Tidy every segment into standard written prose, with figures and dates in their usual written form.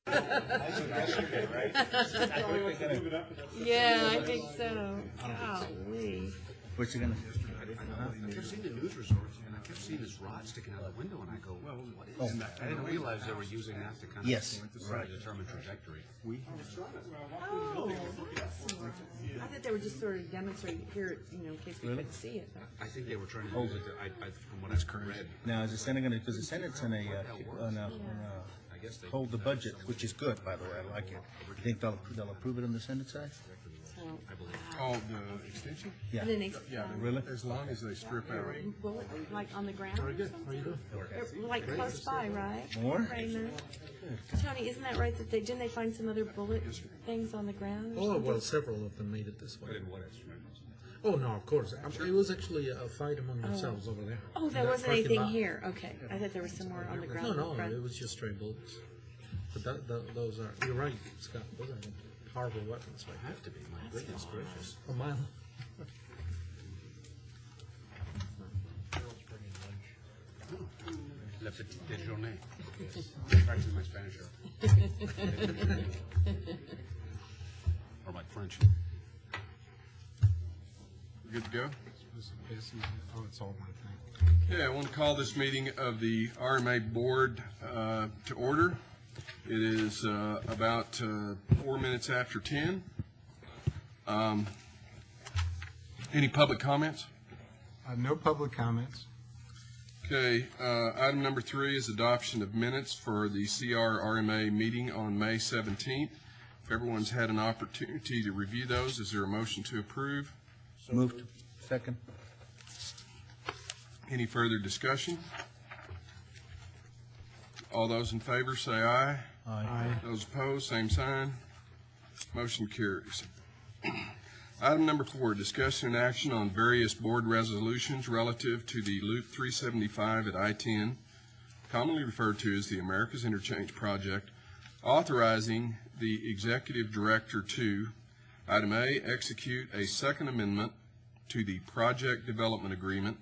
Yeah, I think so. Golly. What you gonna? I kept seeing the news resorts, and I kept seeing this rod sticking out the window, and I go, well, what is that? I didn't realize they were using that to kind of determine trajectory. Oh, I thought they were just sort of demonstrating here, in case we couldn't see it. I think they were trying to use it, from what I read. Now, is the Senate gonna? Because the Senate's on a hold the budget, which is good, by the way. I like it. You think they'll approve it on the Senate side? Oh, the extension? Yeah. And then they, Really? As long as they strip out. bullets, like on the ground or something? They're, like close by, right? More? Raymond? Tony, isn't that right that didn't they find some other bullet things on the ground? Oh, well, several of them made it this way. But in what instrument? Oh, no, of course. It was actually a fight among themselves over there. Oh, there In that wasn't parking anything lot. here. Okay. I thought there was somewhere on the ground. No, in front. it was just stray bullets. But those are, you're right, Scott, those are powerful weapons. They have to be, my goodness gracious. A mile. La petite déjeuner. Practicing my Spanish. Or my French. Good to go? Oh, it's all my thing. Okay, I want to call this meeting of the RMA Board to order. It is about 4 minutes after 10. Any public comments? No public comments. Okay, item number 3 is adoption of minutes for the CRRMA meeting on May 17th. If everyone's had an opportunity to review those, is there a motion to approve? Moved. Second. Any further discussion? All those in favor say aye. Aye. Those opposed, same sign. Motion carries. Item number 4, discussion and action on various board resolutions relative to the Loop 375 at I-10, commonly referred to as the America's Interchange Project, authorizing the executive director to, item A, execute a second amendment to the project development agreement,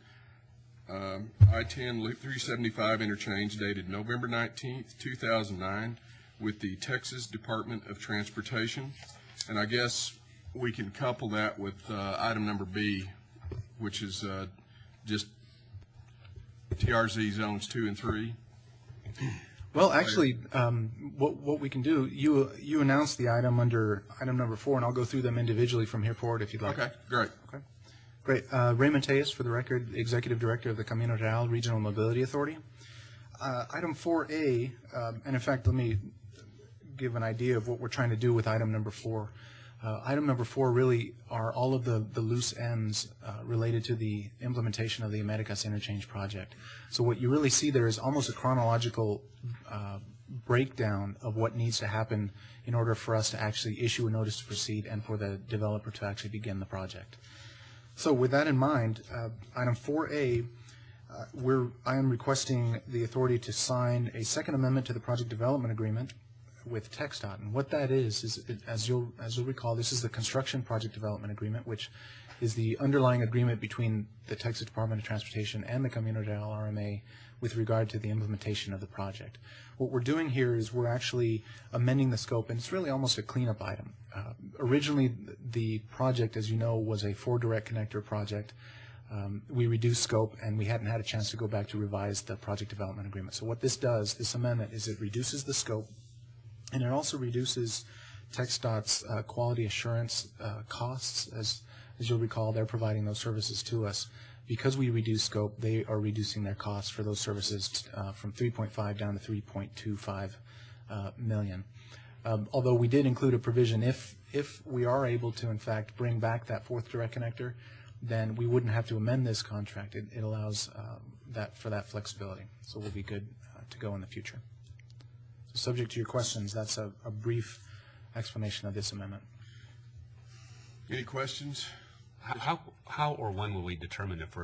I-10 Loop 375 interchange dated November 19th, 2009, with the Texas Department of Transportation. And I guess we can couple that with item number B, which is just TRZ zones 2 and 3. Well, actually, what we can do, you announce the item under item number 4, and I'll go through them individually from here forward if you'd like. Okay, great. Okay. Great. Raymond Tejas, for the record, Executive Director of the Camino Real Regional Mobility Authority. Item 4A, and in fact, let me give an idea of what we're trying to do with item number 4. Item number 4 really are all of the loose ends related to the implementation of the Americas Interchange Project. So what you really see there is almost a chronological breakdown of what needs to happen in order for us to actually issue a notice to proceed and for the developer to actually begin the project. So with that in mind, item 4A, I am requesting the authority to sign a second amendment to the project development agreement with TxDOT. And what that is as you'll recall, this is the construction project development agreement, which is the underlying agreement between the Texas Department of Transportation and the Camino Real RMA with regard to the implementation of the project. What we're doing here is we're actually amending the scope, and it's really almost a cleanup item. Originally, the project, as you know, was a 4 direct connector project. We reduced scope, and we hadn't had a chance to go back to revise the project development agreement. So what this does, this amendment, is it reduces the scope, and it also reduces TxDOT's quality assurance costs. As you'll recall, they're providing those services to us. Because we reduce scope, they are reducing their costs for those services from 3.5 down to 3.25 million. Although we did include a provision, if we are able to, in fact, bring back that 4th direct connector, then we wouldn't have to amend this contract. It allows for that flexibility. So we'll be good to go in the future. So subject to your questions, that's a brief explanation of this amendment. Any questions? How or when will we determine if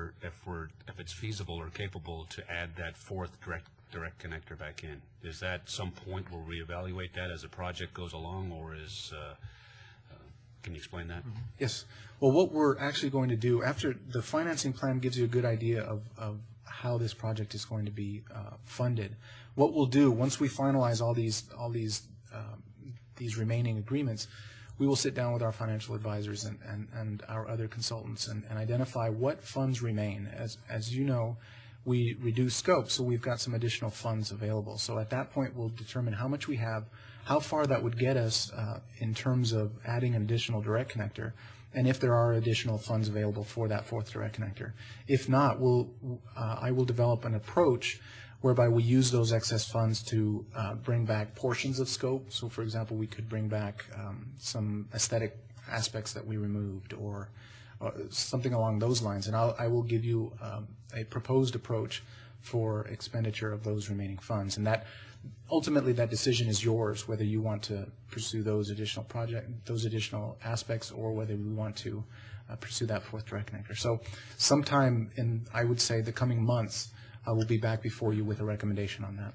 it's feasible or capable to add that 4th direct connector back in? Is that some point where we evaluate that as the project goes along, or is can you explain that? Mm-hmm. Yes. Well, what we're actually going to do after the financing plan gives you a good idea of how this project is going to be funded. What we'll do once we finalize all these these remaining agreements, we will sit down with our financial advisors and our other consultants and identify what funds remain. As you know, we reduce scope, so we've got some additional funds available. So at that point, we'll determine how much we have, how far that would get us in terms of adding an additional direct connector, and if there are additional funds available for that fourth direct connector. If not, I will develop an approach whereby we use those excess funds to bring back portions of scope. So, for example, we could bring back some aesthetic aspects that we removed, or something along those lines. And I will give you a proposed approach for expenditure of those remaining funds. And that ultimately, that decision is yours, whether you want to pursue those additional aspects, or whether we want to pursue that fourth direct connector. So, sometime in, I would say, the coming months, I will be back before you with a recommendation on that.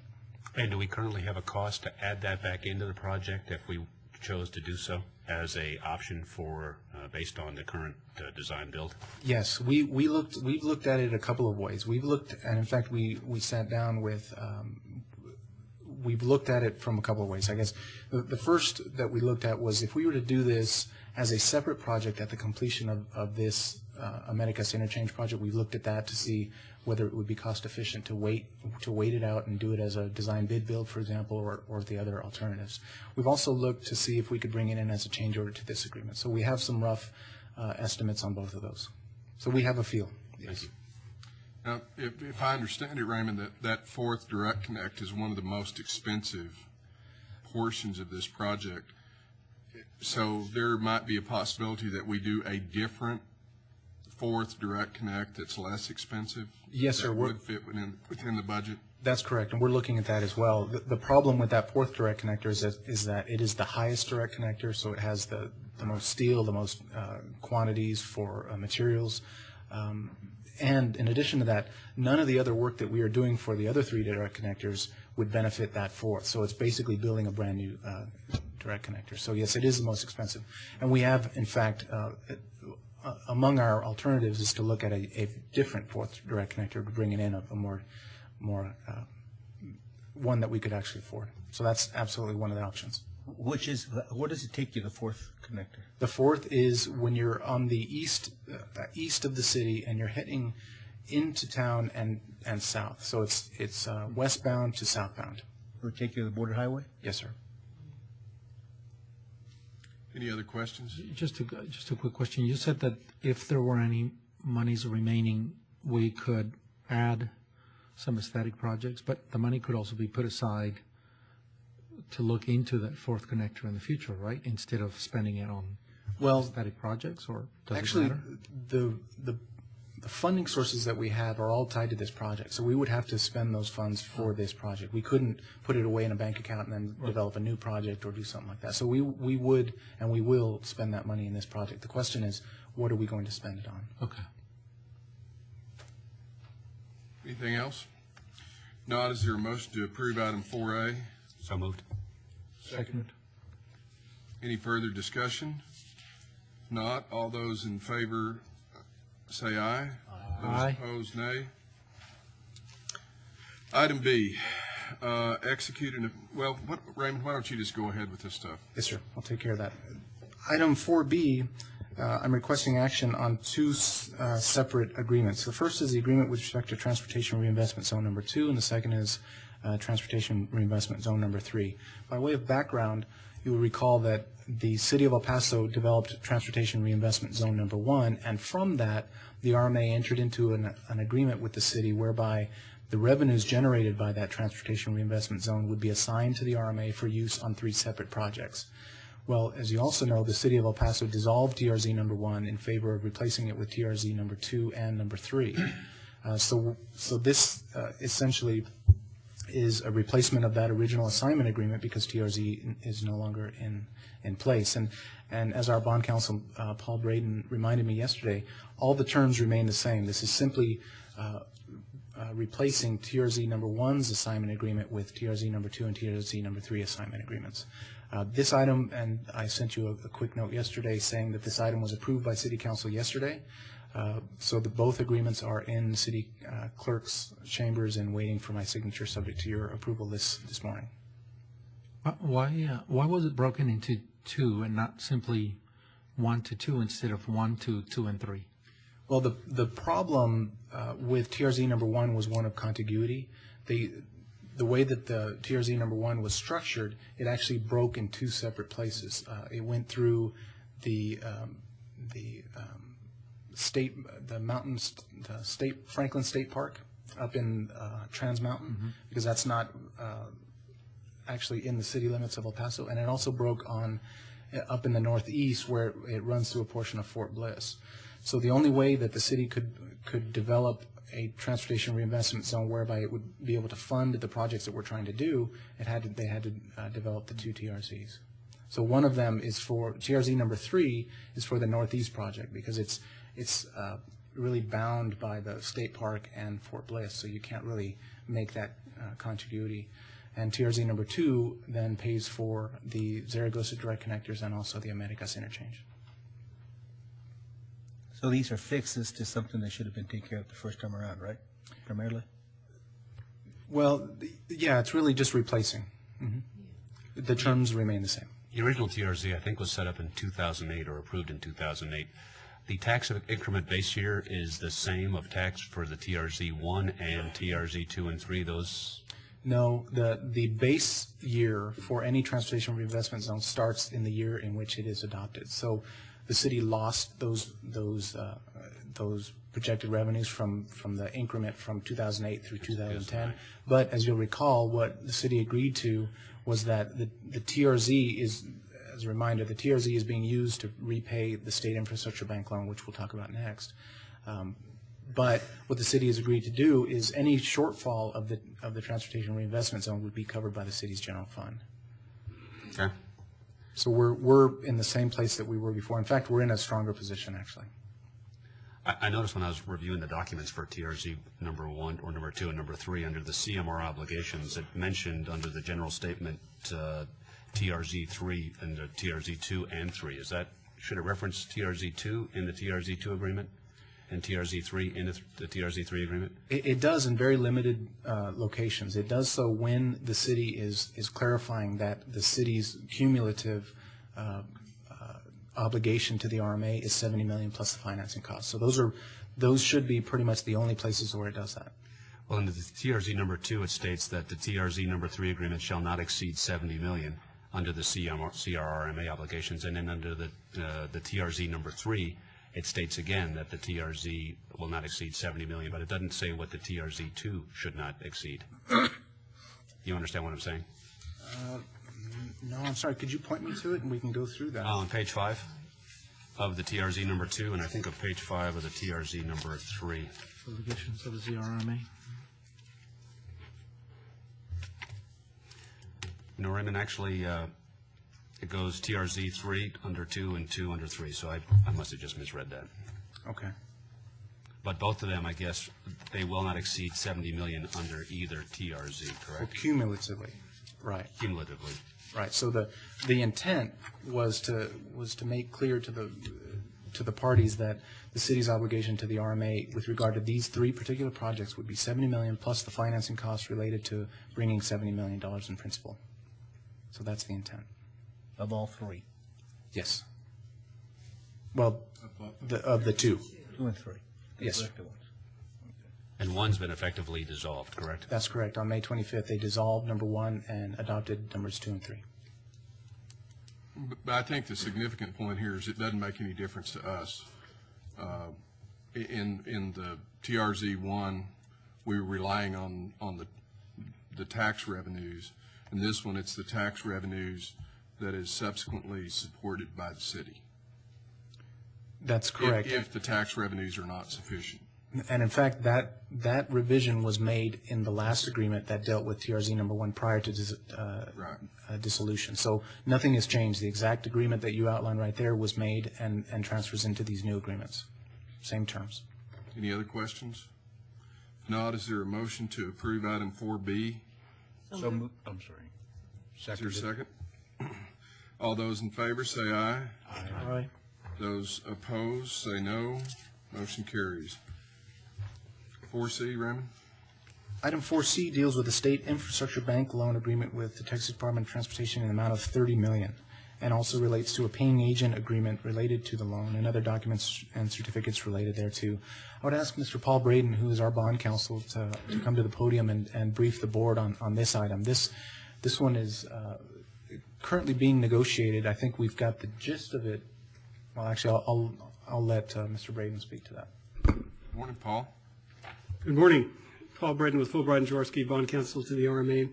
And do we currently have a cost to add that back into the project if we chose to do so as a option for based on the current design build? Yes, we've looked at it a couple of ways. We've looked, and in fact, we sat down with. We've looked at it from a couple of ways. I guess the first that we looked at was if we were to do this as a separate project at the completion of this Americas Interchange project. We looked at that to see whether it would be cost efficient to wait it out and do it as a design bid build, for example, or the other alternatives. We've also looked to see if we could bring it in as a change order to this agreement. So we have some rough estimates on both of those. So we have a feel. Yes. Thank you. Now, if I understand it, Raymond, that fourth direct connect is one of the most expensive portions of this project. So there might be a possibility that we do a different fourth direct connect that's less expensive? Yes, sir. That would fit within the budget? That's correct, and we're looking at that as well. The problem with that fourth direct connector is that it is the highest direct connector, so it has the most steel, the most quantities for materials. And in addition to that, none of the other work that we are doing for the other three direct connectors would benefit that fourth. So it's basically building a brand new direct connector. So yes, it is the most expensive. And we have, in fact, among our alternatives is to look at a different fourth direct connector to bring it in a more one that we could actually afford. So that's absolutely one of the options. Where does it take you, the fourth connector? The fourth is when you're on the east of the city and you're heading into town and south. So it's westbound to southbound. Will it take you to the border highway? Yes, sir. Any other questions? Just a quick question. You said that if there were any monies remaining, we could add some aesthetic projects, but the money could also be put aside to look into that fourth connector in the future, right? Instead of spending it on aesthetic projects, or does actually, it matter? the funding sources that we have are all tied to this project. So we would have to spend those funds for this project. We couldn't put it away in a bank account and then develop a new project or do something like that. So we would and we will spend that money in this project. The question is, what are we going to spend it on? Okay. Anything else? Not, is there a motion to approve item 4A? So moved. Second. Any further discussion? If not, all those in favor say aye. Aye. Those opposed, nay. Item B, executing, Raymond, why don't you just go ahead with this stuff? Yes, sir. I'll take care of that. Item 4B, I'm requesting action on two separate agreements. The first is the agreement with respect to Transportation Reinvestment Zone Number 2, and the second is Transportation Reinvestment Zone Number 3. By way of background, you will recall that the City of El Paso developed Transportation Reinvestment Zone Number 1, and from that, the RMA entered into an agreement with the city whereby the revenues generated by that Transportation Reinvestment Zone would be assigned to the RMA for use on 3 separate projects. Well, as you also know, the City of El Paso dissolved TRZ Number 1 in favor of replacing it with TRZ Number 2 and Number 3. So this essentially is a replacement of that original assignment agreement because TRZ is no longer in place. And as our bond counsel, Paul Braden, reminded me yesterday, all the terms remain the same. This is simply replacing TRZ Number 1's assignment agreement with TRZ Number 2 and TRZ Number 3 assignment agreements. This item, and I sent you a quick note yesterday saying that this item was approved by City Council yesterday. So both agreements are in the City Clerk's chambers and waiting for my signature subject to your approval this morning. Why was it broken into two and not simply 1 to 2 instead of 1 to 2 and 3? Well, the problem with TRZ number 1 was one of contiguity. The way that the TRZ number 1 was structured, it actually broke in two separate places. It went through the Franklin State Park up in Trans Mountain, because that's not actually in the city limits of El Paso, and it also broke up in the northeast where it runs through a portion of Fort Bliss. So the only way that the city could develop a transportation reinvestment zone whereby it would be able to fund the projects that we're trying to do, they had to develop the two TRZs. So one of them is for TRZ number 3 is for the Northeast project, because it's really bound by the state park and Fort Bliss, so you can't really make that contiguity. And TRZ number 2 then pays for the Zaragoza direct connectors and also the Americas interchange. So these are fixes to something that should have been taken care of the first time around, right? Primarily? Well, yeah, it's really just replacing. The terms remain the same. The original TRZ, I think, was set up in 2008 or approved in 2008. The tax increment base year is the same of tax for the TRZ 1 and TRZ 2 and 3, those? No, the base year for any transportation reinvestment zone starts in the year in which it is adopted. So the city lost those projected revenues from the increment from 2008 through 2010. But as you'll recall, what the city agreed to was that the TRZ is, as a reminder, the TRZ is being used to repay the state infrastructure bank loan, which we'll talk about next. But what the city has agreed to do is any shortfall of the transportation reinvestment zone would be covered by the city's general fund. Okay. So we're in the same place that we were before. In fact, we're in a stronger position, actually. I noticed when I was reviewing the documents for TRZ number 1 or number 2 and number 3 under the CRRMA obligations, it mentioned under the general statement TRZ 3 and the TRZ 2 and 3. Should it reference TRZ 2 in the TRZ 2 agreement and TRZ 3 in the TRZ 3 agreement? It does in very limited locations. It does so when the city is clarifying that the city's cumulative obligation to the RMA is $70 million plus the financing costs. So those should be pretty much the only places where it does that. Well, in the TRZ number 2, it states that the TRZ number 3 agreement shall not exceed $70 million under the CRRMA obligations, and then under the TRZ number 3, it states again that the TRZ will not exceed $70 million, but it doesn't say what the TRZ 2 should not exceed. You understand what I'm saying? No, I'm sorry. Could you point me to it and we can go through that? On page 5 of the TRZ number 2, and I think of page 5 of the TRZ number 3. Obligations of the CRRMA. No, Raymond, actually, it goes TRZ 3 under 2 and 2 under 3, so I must have just misread that. Okay. But both of them, I guess, they will not exceed $70 million under either TRZ, Well, correct? cumulatively, right. Cumulatively. Right. So the intent was to make clear to the parties that the city's obligation to the RMA with regard to these 3 particular projects would be $70 million plus the financing costs related to bringing $70 million in principal. So that's the intent. Of all 3? Yes. Well, of the 2. 2 and 3? Yes, sir. Correct ones. And one's been effectively dissolved, correct? That's correct. On May 25th, they dissolved number 1 and adopted numbers 2 and 3. But I think the significant point here is it doesn't make any difference to us. In the TRZ 1, we were relying on the tax revenues. In this one, it's the tax revenues that is subsequently supported by the city. That's correct. If the tax revenues are not sufficient. And in fact, that revision was made in the last agreement that dealt with TRZ number 1 prior to dissolution. So nothing has changed. The exact agreement that you outlined right there was made and transfers into these new agreements. Same terms. Any other questions? If not, is there a motion to approve item 4B? So moved. I'm sorry. Is there a second? All those in favor say aye. Aye. Those opposed say no. Motion carries. 4C, Raymond? Item 4C deals with the State Infrastructure Bank loan agreement with the Texas Department of Transportation in the amount of $30 million, and also relates to a paying agent agreement related to the loan and other documents and certificates related thereto. I would ask Mr. Paul Braden, who is our bond counsel, to come to the podium and brief the board on this item. This one is currently being negotiated. I think we've got the gist of it. Well, actually, I'll let Mr. Braden speak to that. Morning, Paul. Good morning. Paul Braden with Fulbright and Jaworski, bond counsel to the RMA.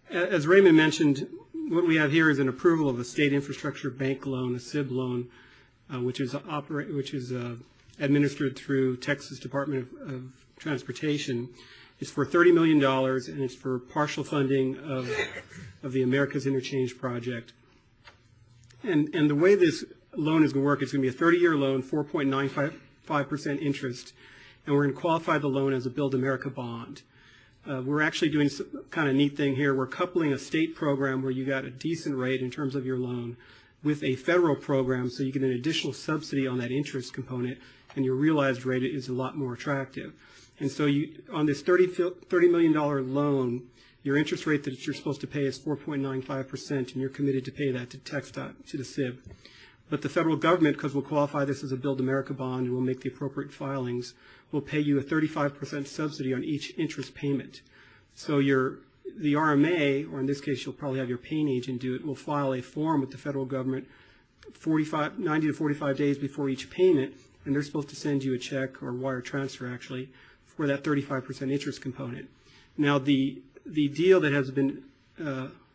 As Raymond mentioned, what we have here is an approval of a state infrastructure bank loan, a SIB loan, which is administered through Texas Department of Transportation. It's for $30 million, and it's for partial funding of the America's Interchange project. And the way this loan is going to work, it's going to be a 30-year loan, 4.95% interest, and we're going to qualify the loan as a Build America bond. We're actually doing some kind of neat thing here. We're coupling a state program where you got a decent rate in terms of your loan with a federal program, so you get an additional subsidy on that interest component, and your realized rate is a lot more attractive. And so on this $30 million loan, your interest rate that you're supposed to pay is 4.95%, and you're committed to pay that to TxDOT, to the SIB. But the federal government, because we'll qualify this as a Build America bond and we'll make the appropriate filings, will pay you a 35% subsidy on each interest payment. So the RMA, or in this case you'll probably have your paying agent do it, will file a form with the federal government 90 to 45 days before each payment, and they're supposed to send you a check or wire transfer actually for that 35% interest component. Now the deal that has been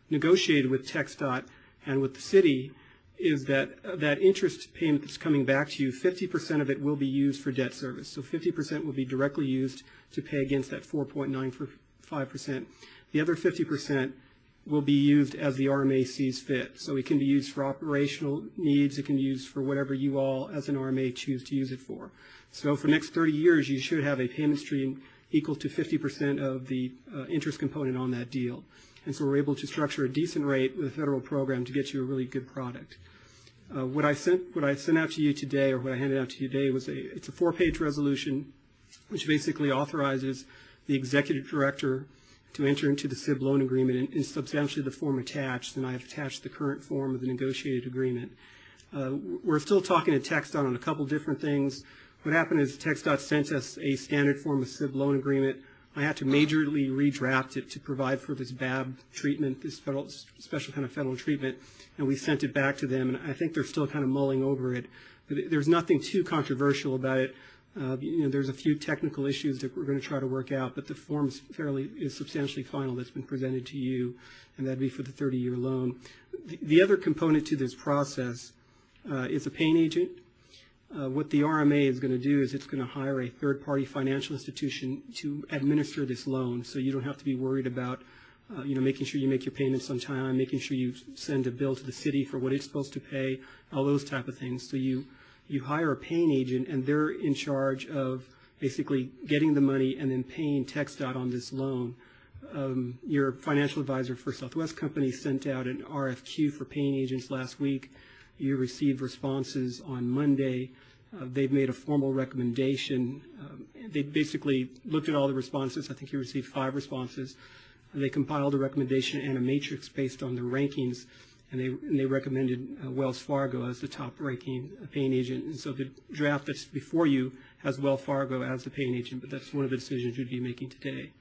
negotiated with TxDOT and with the city is that that interest payment that's coming back to you, 50% of it will be used for debt service. So 50% will be directly used to pay against that 4.95%. The other 50% will be used as the RMA sees fit. So it can be used for operational needs. It can be used for whatever you all as an RMA choose to use it for. So for the next 30 years, you should have a payment stream equal to 50% of the interest component on that deal. And so we're able to structure a decent rate with a federal program to get you a really good product. What I sent out to you today, or what I handed out to you today, it's a 4-page resolution, which basically authorizes the executive director to enter into the SIB loan agreement in substantially the form attached, and I have attached the current form of the negotiated agreement. We're still talking to TxDOT on a couple different things. What happened is TxDOT sent us a standard form of SIB loan agreement. I had to majorly redraft it to provide for this BAB treatment, this special kind of federal treatment, and we sent it back to them, and I think they're still kind of mulling over it. But there's nothing too controversial about it. There's a few technical issues that we're going to try to work out, but the form is substantially final that's been presented to you, and that'd be for the 30-year loan. The other component to this process is a paying agent. What the RMA is going to do is it's going to hire a third-party financial institution to administer this loan, so you don't have to be worried about making sure you make your payments on time, making sure you send a bill to the city for what it's supposed to pay, all those type of things. So you hire a paying agent, and they're in charge of basically getting the money and then paying TxDOT on this loan. Your financial advisor for Southwest Company sent out an RFQ for paying agents last week. You received responses on Monday. They've made a formal recommendation. They basically looked at all the responses. I think you received 5 responses. They compiled a recommendation and a matrix based on the rankings, and they recommended Wells Fargo as the top-ranking paying agent. And so the draft that's before you has Wells Fargo as the paying agent, but that's one of the decisions you'd be making today.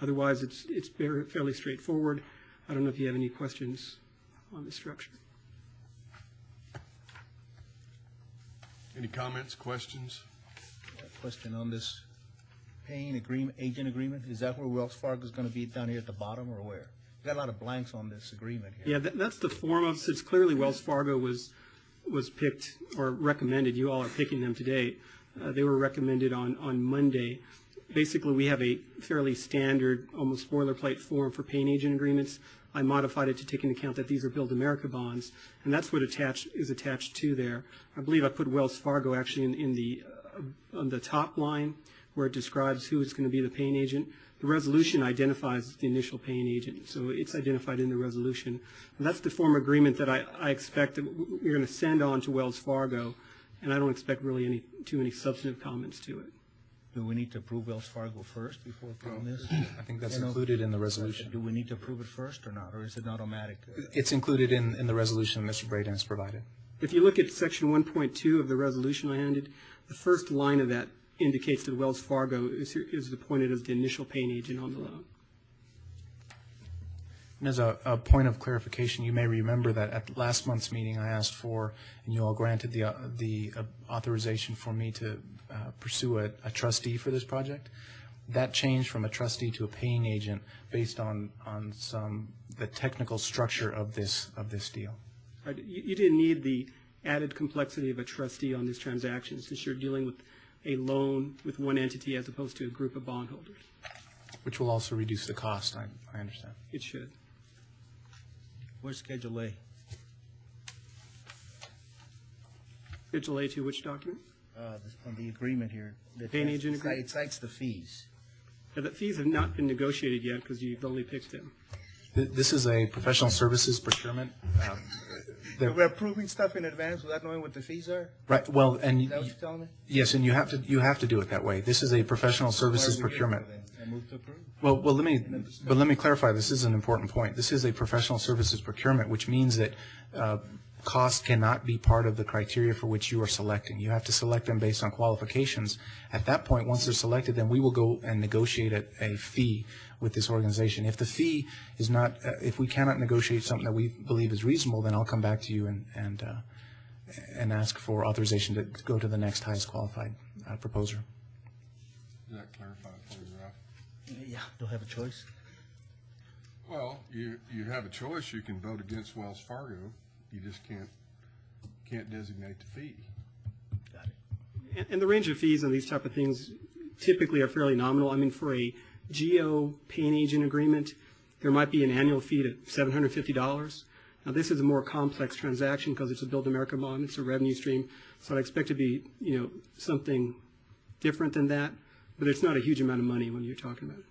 Otherwise, it's fairly straightforward. I don't know if you have any questions on the structure. Any comments, questions? Question on this paying agreement, agent agreement. Is that where Wells Fargo is going to be, down here at the bottom, or where? You got a lot of blanks on this agreement here. Yeah, that's the form of. Since clearly Wells Fargo was picked or recommended. You all are picking them today. They were recommended on Monday. Basically, we have a fairly standard, almost boilerplate form for paying agent agreements. I modified it to take into account that these are Build America bonds, and that's what is attached to there. I believe I put Wells Fargo actually on the top line where it describes who is going to be the paying agent. The resolution identifies the initial paying agent, so it's identified in the resolution. And that's the form of agreement that I expect that we're going to send on to Wells Fargo, and I don't expect really too many substantive comments to it. Do we need to approve Wells Fargo first before approving this? I think that's included in the resolution. Do we need to approve it first or not, or is it automatic? It's included in the resolution Mr. Braden has provided. If you look at section 1.2 of the resolution I handed, the first line of that indicates that Wells Fargo is appointed as the initial paying agent on the loan. And as a point of clarification, you may remember that at last month's meeting I asked for, and you all granted the authorization for me to pursue a trustee for this project. That changed from a trustee to a paying agent based on the technical structure of this deal. Right. You didn't need the added complexity of a trustee on this transaction since you're dealing with a loan with one entity as opposed to a group of bondholders. Which will also reduce the cost, I understand. It should. Where's Schedule A? Schedule A to which document? On the agreement here. Paying agent agreement? It cites the fees. The fees have not been negotiated yet because you've only picked them. This is a professional services procurement. We're approving stuff in advance without knowing what the fees are? Right. Well, and Is that what you're telling me? yes, and you have to do it that way. This is a professional services procurement. I move to approve. Well, let me clarify. This is an important point. This is a professional services procurement, which means that cost cannot be part of the criteria for which you are selecting. You have to select them based on qualifications. At that point, once they're selected, then we will go and negotiate a fee with this organization. If the fee is not, if we cannot negotiate something that we believe is reasonable, then I'll come back to you and ask for authorization to go to the next highest qualified proposer. Does that clarify it for you, Ralph? Yeah, don't have a choice. Well, you have a choice. You can vote against Wells Fargo. You just can't designate the fee. Got it. And the range of fees on these type of things typically are fairly nominal. I mean, for a GO paying agent agreement, there might be an annual fee to $750. Now, this is a more complex transaction because it's a Build America bond. It's a revenue stream. So I'd expect to be, something different than that. But it's not a huge amount of money when you're talking about it.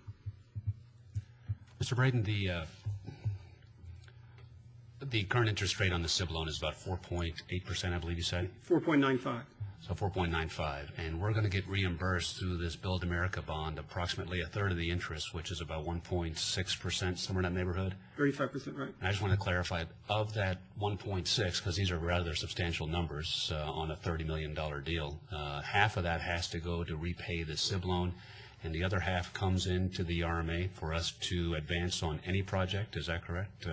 Mr. Braden, the current interest rate on the SIB loan is about 4.8%, I believe you said? 4.95. So 4.95, and we're going to get reimbursed through this Build America bond approximately a third of the interest, which is about 1.6%, somewhere in that neighborhood. 35%, right. And I just want to clarify, of that 1.6, because these are rather substantial numbers on a $30 million deal, half of that has to go to repay the SIB loan, and the other half comes into the RMA for us to advance on any project. Is that correct?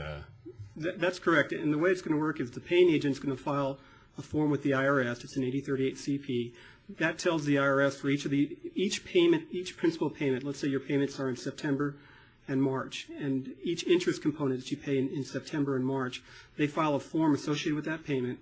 That's correct. And the way it's going to work is the paying agent's going to file a form with the IRS. It's an 8038 CP. That tells the IRS for each principal payment, let's say your payments are in September and March, and each interest component that you pay in September and March, they file a form associated with that payment,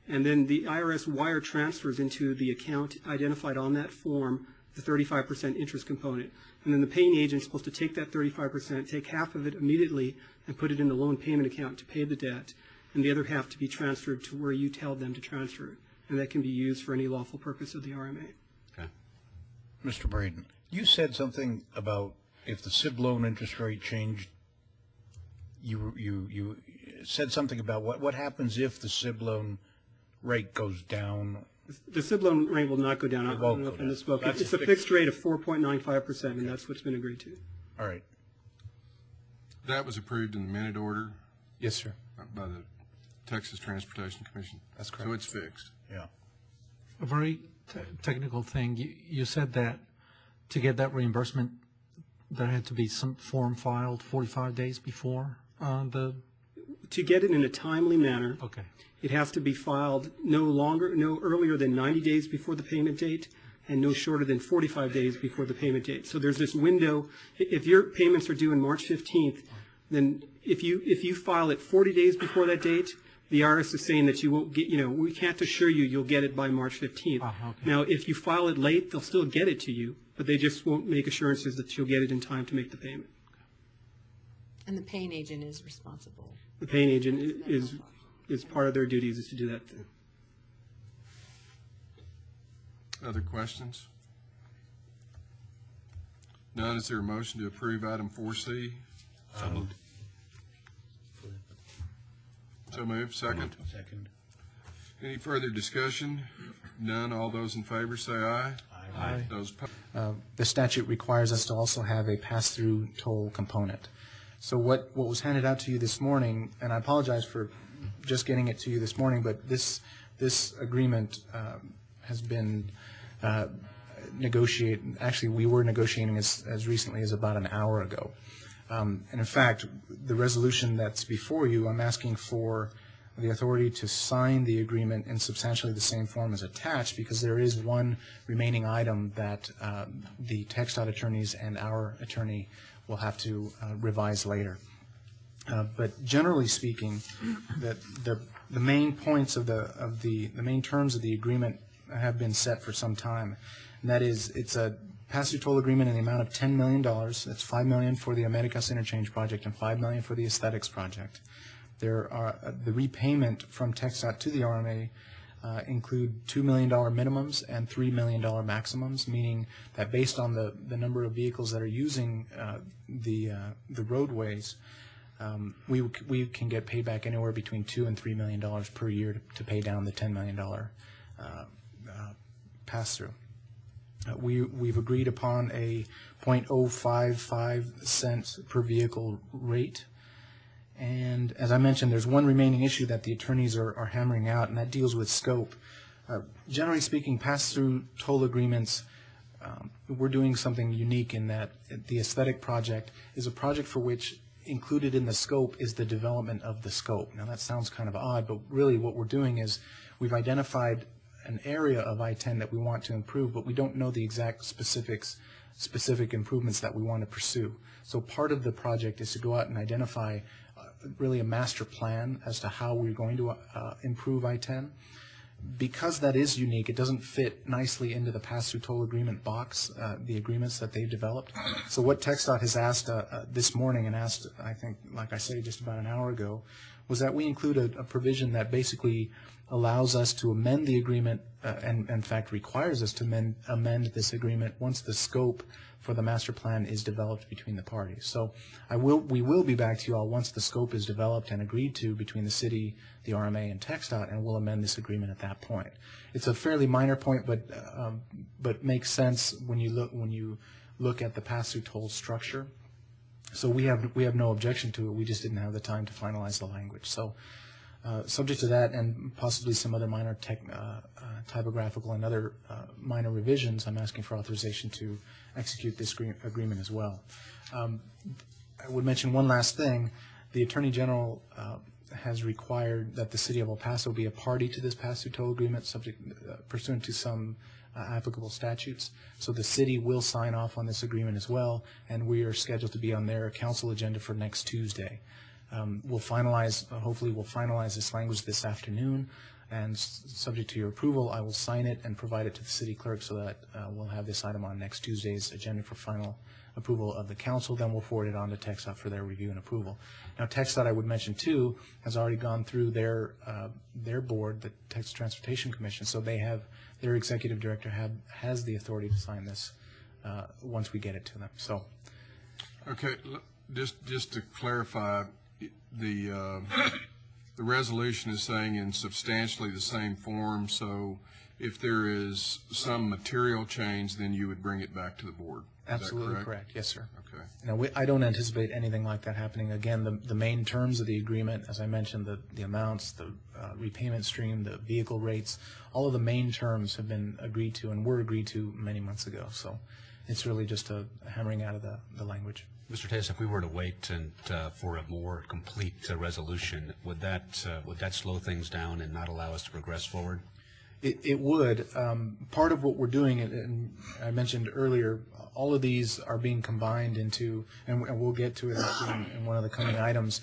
and then the IRS wire transfers into the account identified on that form the 35% interest component. And then the paying agent is supposed to take that 35%, take half of it immediately, and put it in the loan payment account to pay the debt, and the other half to be transferred to where you tell them to transfer it. And that can be used for any lawful purpose of the RMA. Okay. Mr. Braden, you said something about if the SIB loan interest rate changed, you said something about what happens if the SIB loan rate goes down. The SIB loan rate will not go down. I don't know if I misspoke. It's a fixed rate of 4.95%, and that's what's been agreed to. All right. That was approved in the minute order Yes, sir. by the Texas Transportation Commission. That's correct. So it's fixed. Yeah. A very technical thing. You said that to get that reimbursement, there had to be some form filed 45 days before the. To get it in a timely manner, Okay. it has to be filed no earlier than 90 days before the payment date, and no shorter than 45 days before the payment date. So there's this window. If your payments are due on March 15th, then if you file it 40 days before that date, the IRS is saying that you won't get, we can't assure you'll get it by March 15th. Okay. Now, if you file it late, they'll still get it to you, but they just won't make assurances that you'll get it in time to make the payment. And the paying agent is responsible. The paying agent is part of their duties is to do that. Other questions? None. Is there a motion to approve item 4C? So moved. So moved. Second. Second. Any further discussion? None. All those in favor say aye. Aye. Those opposed? The statute requires us to also have a pass-through toll component. So what was handed out to you this morning, and I apologize for just getting it to you this morning, but this agreement has been negotiated. Actually, we were negotiating as recently as about an hour ago. And in fact, the resolution that's before you, I'm asking for the authority to sign the agreement in substantially the same form as attached, because there is one remaining item that the TxDOT attorneys and our attorney will have to revise later. But generally speaking, the main points of the main terms of the agreement have been set for some time, and that is it's a pass-through toll agreement in the amount of $10 million. That's $5 million for the Americas Interchange project and $5 million for the Aesthetics project. There are the repayment from TxDOT to the RMA include $2 million minimums and $3 million maximums, meaning that based on the number of vehicles that are using the roadways, we can get paid back anywhere between $2 and $3 million per year to pay down the $10 million pass-through. We've agreed upon a 0.055 cents per vehicle rate. And as I mentioned, there's one remaining issue that the attorneys are hammering out, and that deals with scope. Generally speaking, pass-through toll agreements, we're doing something unique in that the aesthetic project is a project for which included in the scope is the development of the scope. Now that sounds kind of odd, but really what we're doing is we've identified an area of I-10 that we want to improve, but we don't know the exact specific improvements that we want to pursue. So part of the project is to go out and identify really a master plan as to how we're going to improve I-10. Because that is unique, it doesn't fit nicely into the pass-through toll agreement box, the agreements that they've developed. So what TxDOT has asked this morning, and asked, I think, like I say, just about an hour ago, was that we include a provision that basically allows us to amend the agreement, and in fact requires us to amend this agreement once the scope for the master plan is developed between the parties. So we will be back to you all once the scope is developed and agreed to between the city, the RMA, and TxDOT, and we'll amend this agreement at that point. It's a fairly minor point, but makes sense when you look at the pass-through toll structure. So we have no objection to it. We just didn't have the time to finalize the language. So subject to that and possibly some other minor typographical and other minor revisions, I'm asking for authorization to execute this agreement as well. I would mention one last thing. The Attorney General has required that the City of El Paso be a party to this pass-through toll agreement pursuant to some applicable statutes. So the city will sign off on this agreement as well, and we are scheduled to be on their council agenda for next Tuesday. Hopefully we'll finalize this language this afternoon, and subject to your approval, I will sign it and provide it to the city clerk so that we'll have this item on next Tuesday's agenda for final approval of the council. Then we'll forward it on to TxDOT for their review and approval. Now TxDOT, I would mention too, has already gone through their board, the Texas Transportation Commission, so they have their executive director has the authority to sign this once we get it to them. So, okay, just to clarify, the resolution is saying in substantially the same form. So if there is some material change, then you would bring it back to the board. Absolutely correct. Yes, sir. Okay. Now, I don't anticipate anything like that happening. Again, the main terms of the agreement, as I mentioned, the amounts, the repayment stream, the vehicle rates, all of the main terms have been agreed to and were agreed to many months ago. So it's really just a hammering out of the language. Mr. Tejas, if we were to wait for a more complete resolution, would that slow things down and not allow us to progress forward? It would. Part of what we're doing, and I mentioned earlier, all of these are being combined into, and we'll get to it in one of the coming items.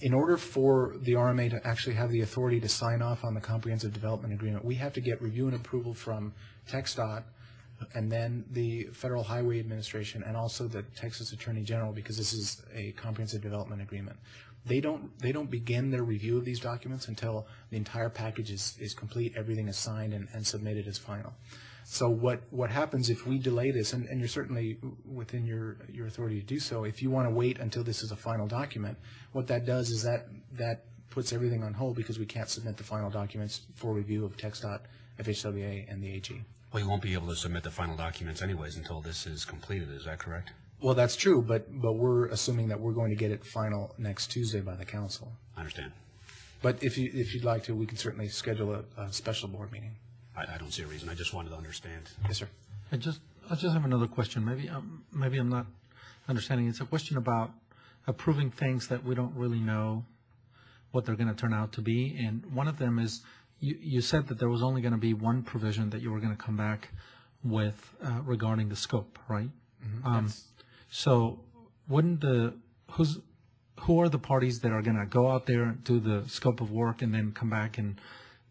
In order for the RMA to actually have the authority to sign off on the Comprehensive Development Agreement, we have to get review and approval from TxDOT, and then the Federal Highway Administration, and also the Texas Attorney General, because this is a Comprehensive Development Agreement. They don't begin their review of these documents until the entire package is complete, everything is signed and submitted as final. So what happens if we delay this, and you're certainly within your authority to do so, if you want to wait until this is a final document, what that does is that puts everything on hold because we can't submit the final documents for review of TxDOT, FHWA, and the AG. Well, you won't be able to submit the final documents anyways until this is completed, is that correct? Well, that's true, but we're assuming that we're going to get it final next Tuesday by the council. I understand. But if you'd like to, we can certainly schedule a special board meeting. I don't see a reason. I just wanted to understand. Yes, sir. I just have another question. Maybe I'm not understanding. It's a question about approving things that we don't really know what they're going to turn out to be. And one of them is you said that there was only going to be one provision that you were going to come back with regarding the scope, right? Mm-hmm. So wouldn't who are the parties that are going to go out there and do the scope of work and then come back and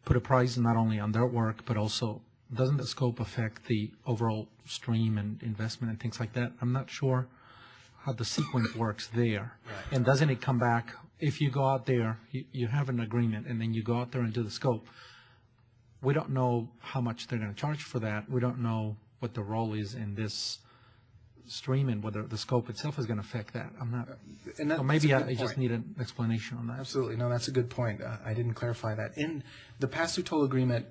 put a price not only on their work, but also doesn't the scope affect the overall stream and investment and things like that? I'm not sure how the sequence works there. Right. And doesn't it come back, if you go out there, you have an agreement, and then you go out there and do the scope, we don't know how much they're going to charge for that. We don't know what the role is in this stream and whether the scope itself is going to affect that. I'm not, so maybe I just need an explanation on that. Absolutely. No, that's a good point. I didn't clarify that. In the pass-through toll agreement,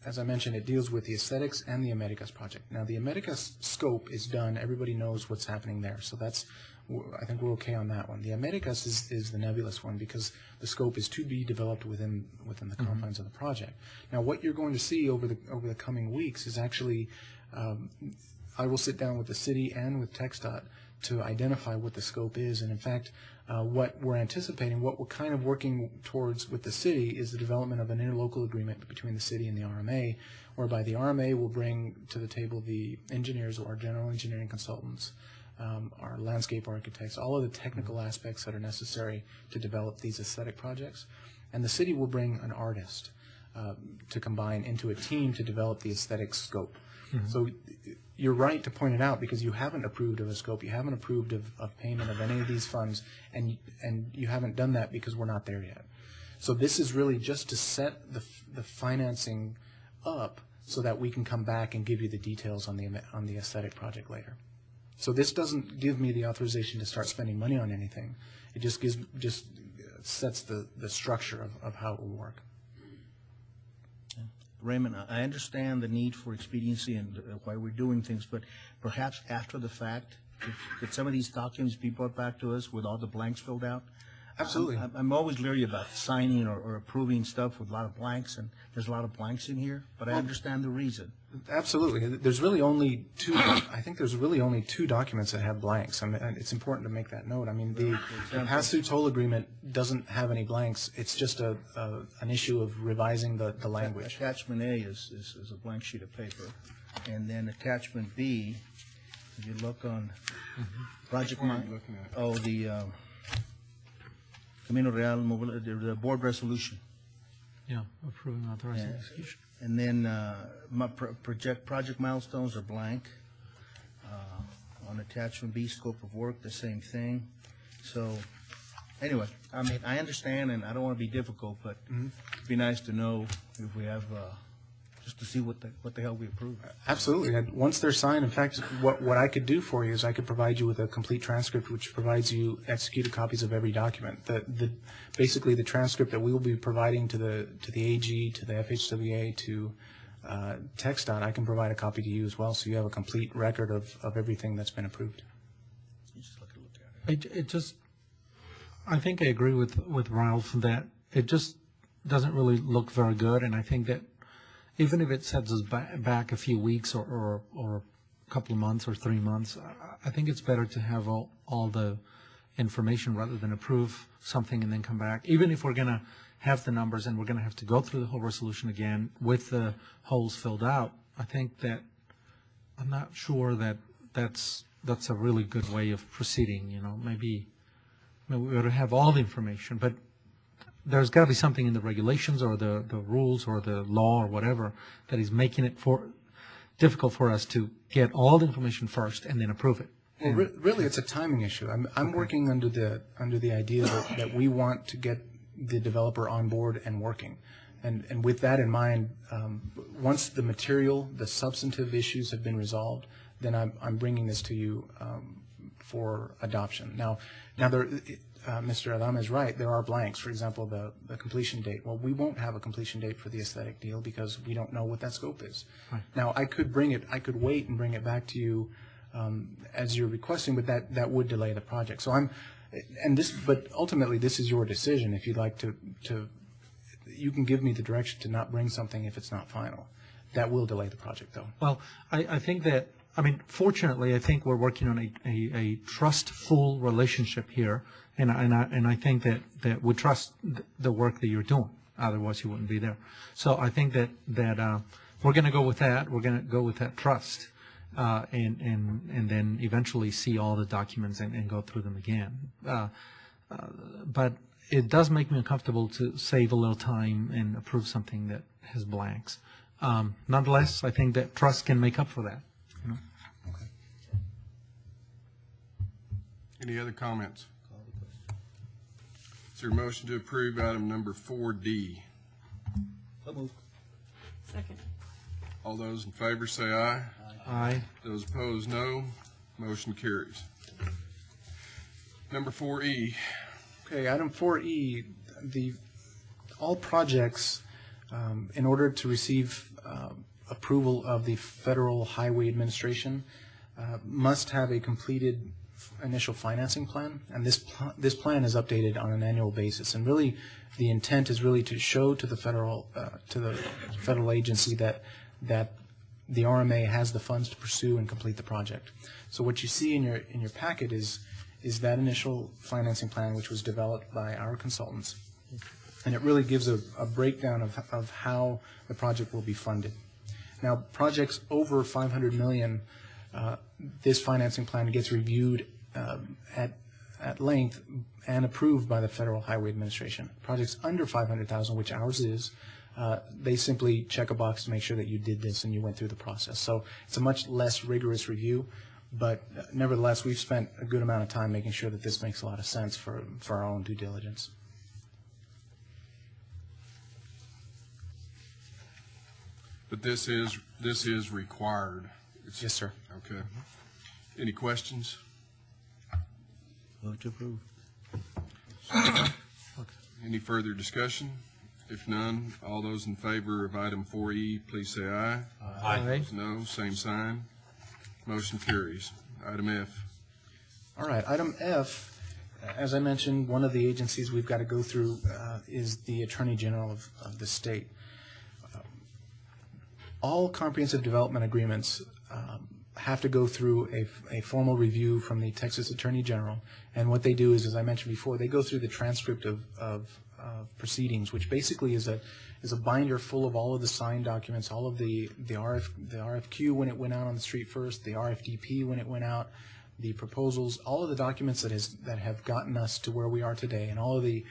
as I mentioned, it deals with the aesthetics and the Americas project. Now, the Americas scope is done. Everybody knows what's happening there. So I think we're okay on that one. The Americas is the nebulous one because the scope is to be developed within the confines of the project. Now, what you're going to see over the coming weeks is actually I will sit down with the city and with TxDOT to identify what the scope is. And in fact, what we're anticipating, what we're kind of working towards with the city is the development of an interlocal agreement between the city and the RMA, whereby the RMA will bring to the table the engineers or our general engineering consultants, our landscape architects, all of the technical aspects that are necessary to develop these aesthetic projects. And the city will bring an artist to combine into a team to develop the aesthetic scope. Mm-hmm. So you're right to point it out because you haven't approved of a scope, you haven't approved of payment of any of these funds, and you haven't done that because we're not there yet. So this is really just to set the financing up so that we can come back and give you the details on the aesthetic project later. So this doesn't give me the authorization to start spending money on anything. It just sets the structure of how it will work. Raymond, I understand the need for expediency and why we're doing things, but perhaps after the fact, could some of these documents be brought back to us with all the blanks filled out? Absolutely. I'm always leery about signing or approving stuff with a lot of blanks, and there's a lot of blanks in here, but I understand the reason. Absolutely. There's really only two. I think there's really only two documents that have blanks. I mean, it's important to make that note. I mean, the pass-through toll agreement doesn't have any blanks. It's just an issue of revising the language. Attachment A is a blank sheet of paper, and then attachment B, if you look on project the Camino Real the board resolution. Yeah, approving authorizing execution. And then my project milestones are blank. On attachment B, scope of work, the same thing. So anyway, I mean, I understand, and I don't want to be difficult, but it'd be nice to know if we have, just to see what the hell we approve. Absolutely. And once they're signed, in fact, what I could do for you is I could provide you with a complete transcript, which provides you executed copies of every document. Basically, the transcript that we will be providing to the AG, to the FHWA, to TxDOT, I can provide a copy to you as well, so you have a complete record of everything that's been approved. You just look at it. I think I agree with Ralph that it just doesn't really look very good, and I think that even if it sets us back a few weeks or a couple of months or 3 months, I think it's better to have all the information rather than approve something and then come back. Even if we're going to have the numbers and we're going to have to go through the whole resolution again with the holes filled out, I think that I'm not sure that that's a really good way of proceeding. You know, maybe we ought to have all the information, but there's got to be something in the regulations or the rules or the law or whatever that is making it difficult for us to get all the information first and then approve it. Well, really, it's a timing issue. I'm working under the idea that we want to get the developer on board and working, and with that in mind, once the material, the substantive issues have been resolved, then I'm bringing this to you for adoption. Now there, Mr. Adama is right. There are blanks. For example, the completion date. Well, we won't have a completion date for the aesthetic deal because we don't know what that scope is. Right. Now, I could wait and bring it back to you as you're requesting, but that would delay the project. So but ultimately, this is your decision. If you'd like to, you can give me the direction to not bring something if it's not final. That will delay the project, though. Well, I think that, I mean, fortunately, I think we're working on a trustful relationship here, and I think that we trust the work that you're doing. Otherwise, you wouldn't be there. So I think that we're going to go with that. We're going to go with that trust, and then eventually see all the documents and go through them again. But it does make me uncomfortable to save a little time and approve something that has blanks. Nonetheless, I think that trust can make up for that. You know? Okay. Any other comments? Is there a motion to approve item number 4D? So moved. Second. All those in favor say aye. Aye. Those opposed, no. Motion carries. Number 4E. Okay, item 4E, all projects, in order to receive approval of the Federal Highway Administration, must have a completed initial financing plan, and this plan is updated on an annual basis. And really, the intent is really to show to the federal agency that the RMA has the funds to pursue and complete the project. So what you see in your packet is that initial financing plan, which was developed by our consultants, and it really gives a breakdown of how the project will be funded. Now, projects over $500 million, this financing plan gets reviewed at length and approved by the Federal Highway Administration. Projects under $500,000, which ours is, they simply check a box to make sure that you did this and you went through the process. So it's a much less rigorous review, but nevertheless, we've spent a good amount of time making sure that this makes a lot of sense for our own due diligence. But this is required. Yes, sir. Okay. Any questions? Move to approve. Any further discussion? If none, all those in favor of item 4E, please say aye. Aye. Those no, same sign. Motion carries. Item F. All right, item F, as I mentioned, one of the agencies we've got to go through is the Attorney General of the state. All comprehensive development agreements have to go through a formal review from the Texas Attorney General, and what they do is, as I mentioned before, they go through the transcript of proceedings, which basically is a binder full of all of the signed documents, all of the RFQ when it went out on the street first, the RFDP when it went out, the proposals, all of the documents that have gotten us to where we are today, and all of the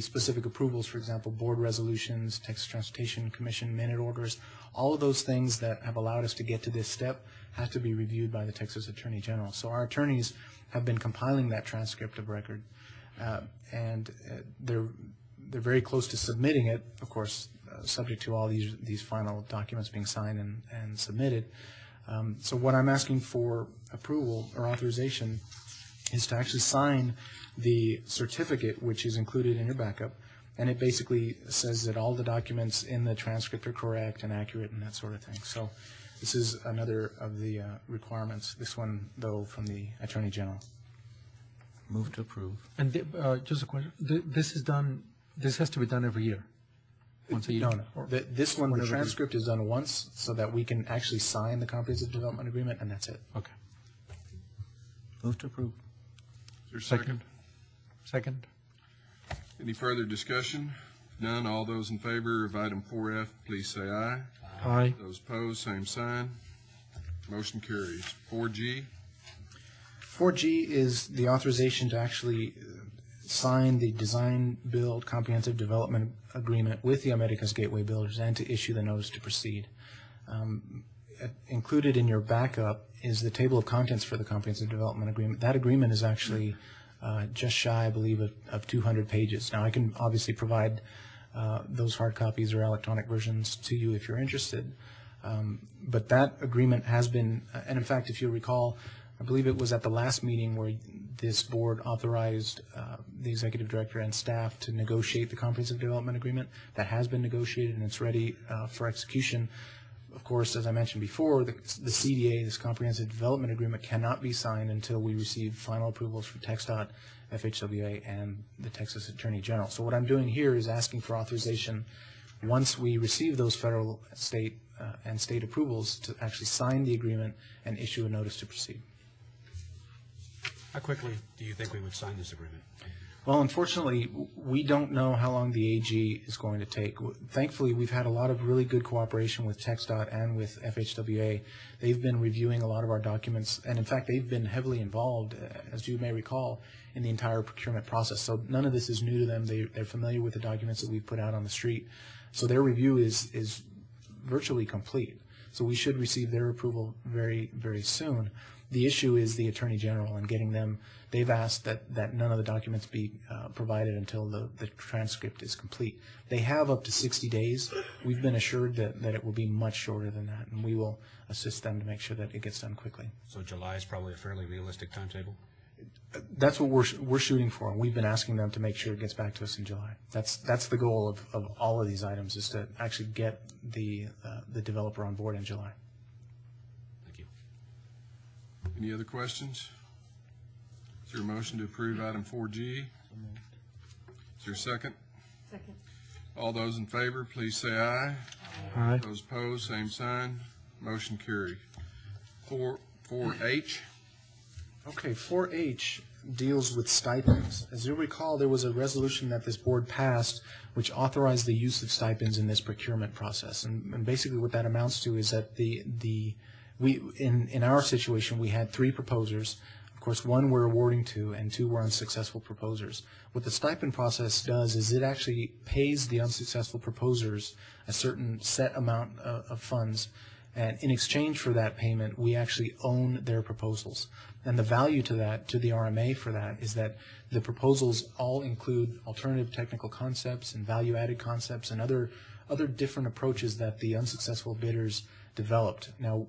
specific approvals, for example, board resolutions, Texas Transportation Commission minute orders, all of those things that have allowed us to get to this step have to be reviewed by the Texas Attorney General. So our attorneys have been compiling that transcript of record, and they're very close to submitting it, of course, subject to all these final documents being signed and submitted. So what I'm asking for approval or authorization is to actually sign the certificate, which is included in your backup, and it basically says that all the documents in the transcript are correct and accurate and that sort of thing. So this is another of the requirements, this one, though, from the Attorney General. Move to approve. And just a question, this has to be done every year? Once a year? No. This one, the transcript is done once so that we can actually sign the comprehensive development agreement, and that's it. Okay. Move to approve. Is there a second? Second. Any further discussion? None. All those in favor of item 4F, please say aye. Aye. Those opposed, same sign. Motion carries. 4G. 4G is the authorization to actually sign the design build comprehensive development agreement with the Americas Gateway Builders and to issue the notice to proceed. Included in your backup is the table of contents for the comprehensive development agreement. That agreement is actually just shy, I believe, of 200 pages. Now, I can obviously provide those hard copies or electronic versions to you if you're interested. But that agreement has been, and in fact, if you recall, I believe it was at the last meeting where this board authorized the executive director and staff to negotiate the comprehensive development agreement. That has been negotiated and it's ready for execution. Of course, as I mentioned before, the CDA, this comprehensive development agreement, cannot be signed until we receive final approvals from TxDOT, FHWA, and the Texas Attorney General. So what I'm doing here is asking for authorization, once we receive those federal, state, and state approvals, to actually sign the agreement and issue a notice to proceed. How quickly do you think we would sign this agreement? Well, unfortunately, we don't know how long the AG is going to take. Thankfully, we've had a lot of really good cooperation with TxDOT and with FHWA. They've been reviewing a lot of our documents, and in fact, they've been heavily involved, as you may recall, in the entire procurement process. So none of this is new to them. They're familiar with the documents that we've put out on the street. So their review is virtually complete. So we should receive their approval very, very soon. The issue is the Attorney General and getting them. They've asked that none of the documents be provided until the transcript is complete. They have up to 60 days. We've been assured that it will be much shorter than that, and we will assist them to make sure that it gets done quickly. So July is probably a fairly realistic timetable? That's what we're shooting for, and we've been asking them to make sure it gets back to us in July. That's the goal of all of these items, is to actually get the developer on board in July. Thank you. Any other questions? Is there a motion to approve item 4G? Is there a second? Second. All those in favor, please say aye. Aye. Those opposed, same sign. Motion carried. 4H. Okay, 4H deals with stipends. As you'll recall, there was a resolution that this board passed which authorized the use of stipends in this procurement process. And basically what that amounts to is that in our situation, we had 3 proposers. Of course, 1 we're awarding to, and 2 were unsuccessful proposers. What the stipend process does is it actually pays the unsuccessful proposers a certain set amount of funds, and in exchange for that payment, we actually own their proposals. And the value to that, to the RMA for that, is that the proposals all include alternative technical concepts and value-added concepts and other different approaches that the unsuccessful bidders developed. Now,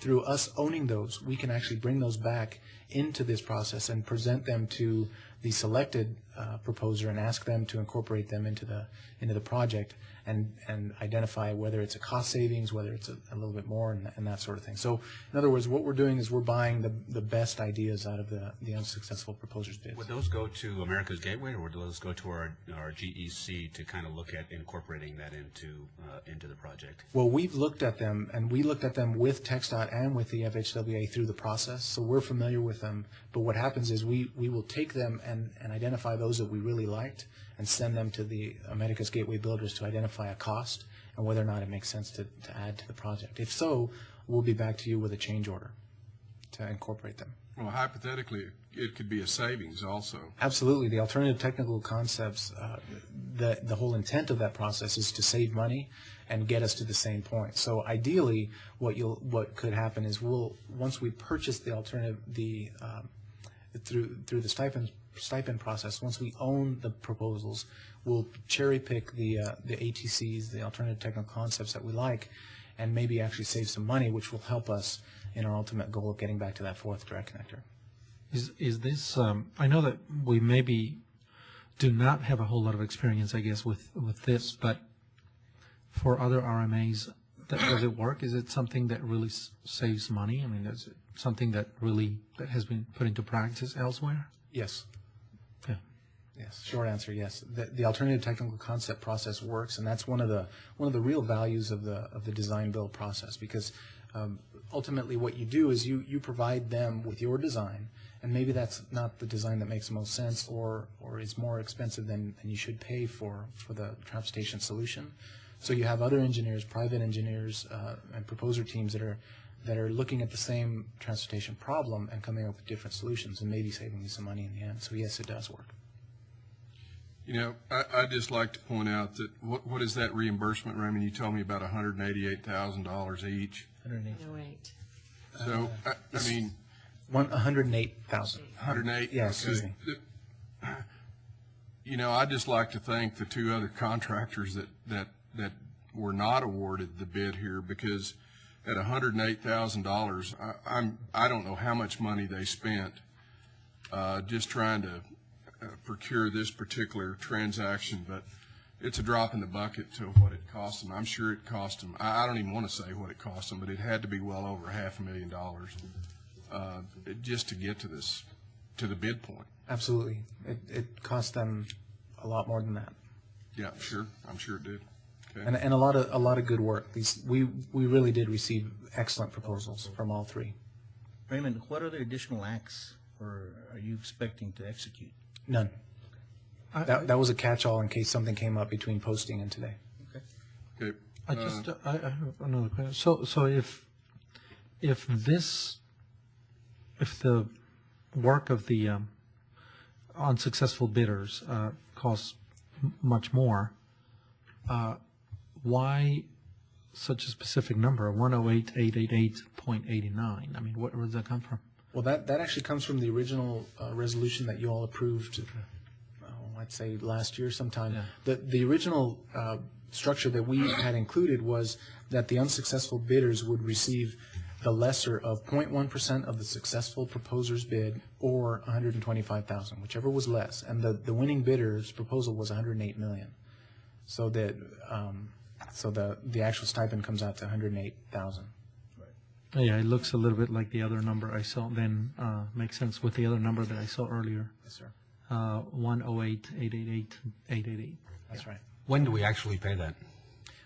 through us owning those, we can actually bring those back into this process and present them to the selected proposer and ask them to incorporate them into the project and identify whether it's a cost savings, whether it's a little bit more, and that sort of thing. So, in other words, what we're doing is we're buying the best ideas out of the unsuccessful proposers' bids. Would those go to America's Gateway, or would those go to our GEC to kind of look at incorporating that into the project? Well, we've looked at them, and we looked at them with TxDOT and with the FHWA through the process, so we're familiar with them. But what happens is we will take them and identify those that we really liked and send them to the America's Gateway builders to identify a cost and whether or not it makes sense to add to the project. If so, we'll be back to you with a change order to incorporate them. Well, hypothetically, it could be a savings also. Absolutely. The alternative technical concepts, the whole intent of that process is to save money and get us to the same point. So ideally, what could happen is once we purchase the alternative, through the stipend process, once we own the proposals, we'll cherry pick the ATCs, the alternative technical concepts that we like, and maybe actually save some money, which will help us in our ultimate goal of getting back to that 4th direct connector. Is this, I know that we maybe do not have a whole lot of experience, I guess, with this, but for other RMAs, does it work? Is it something that really saves money? I mean, is it something that has been put into practice elsewhere? Yes. Yeah. Yes. Short answer, yes. The alternative technical concept process works, and that's one of the real values of the design build process, because ultimately what you do is you provide them with your design, and maybe that's not the design that makes the most sense or is more expensive than you should pay for the transportation solution. So you have other engineers, private engineers, and proposer teams that are looking at the same transportation problem and coming up with different solutions and maybe saving you some money in the end. So yes, it does work. You know, I'd just like to point out that what is that reimbursement, Raymond? You told me about $188,000 each. 108. So, I mean, 108,000. 108? Yeah, excuse me. You know, I'd just like to thank the 2 other contractors that were not awarded the bid here, because at $108,000. I don't know how much money they spent just trying to procure this particular transaction, but it's a drop in the bucket to what it cost them. I'm sure it cost them, I don't even want to say what it cost them, but it had to be well over $500,000 just to get to this, to the bid point. Absolutely. It cost them a lot more than that. Yeah, sure. I'm sure it did. Okay. And a lot of good work. We really did receive excellent proposals from all three. Raymond, what other additional acts are you expecting to execute? None. That was a catch-all in case something came up between posting and today. Okay. Okay. I have another question. So if the work of the unsuccessful bidders costs much more, why such a specific number, 108,888.89? I mean, where does that come from? Well, that actually comes from the original resolution that you all approved, I'd say last year sometime. Yeah. The original structure that we had included was that the unsuccessful bidders would receive the lesser of 0.1% of the successful proposer's bid, or $125,000, whichever was less. And the winning bidder's proposal was $108 million. So that the actual stipend comes out to $108,000. Yeah, it looks a little bit like the other number I saw. Then makes sense with the other number that I saw earlier. Yes, sir. 108,888.888. That's right. When do we actually pay that?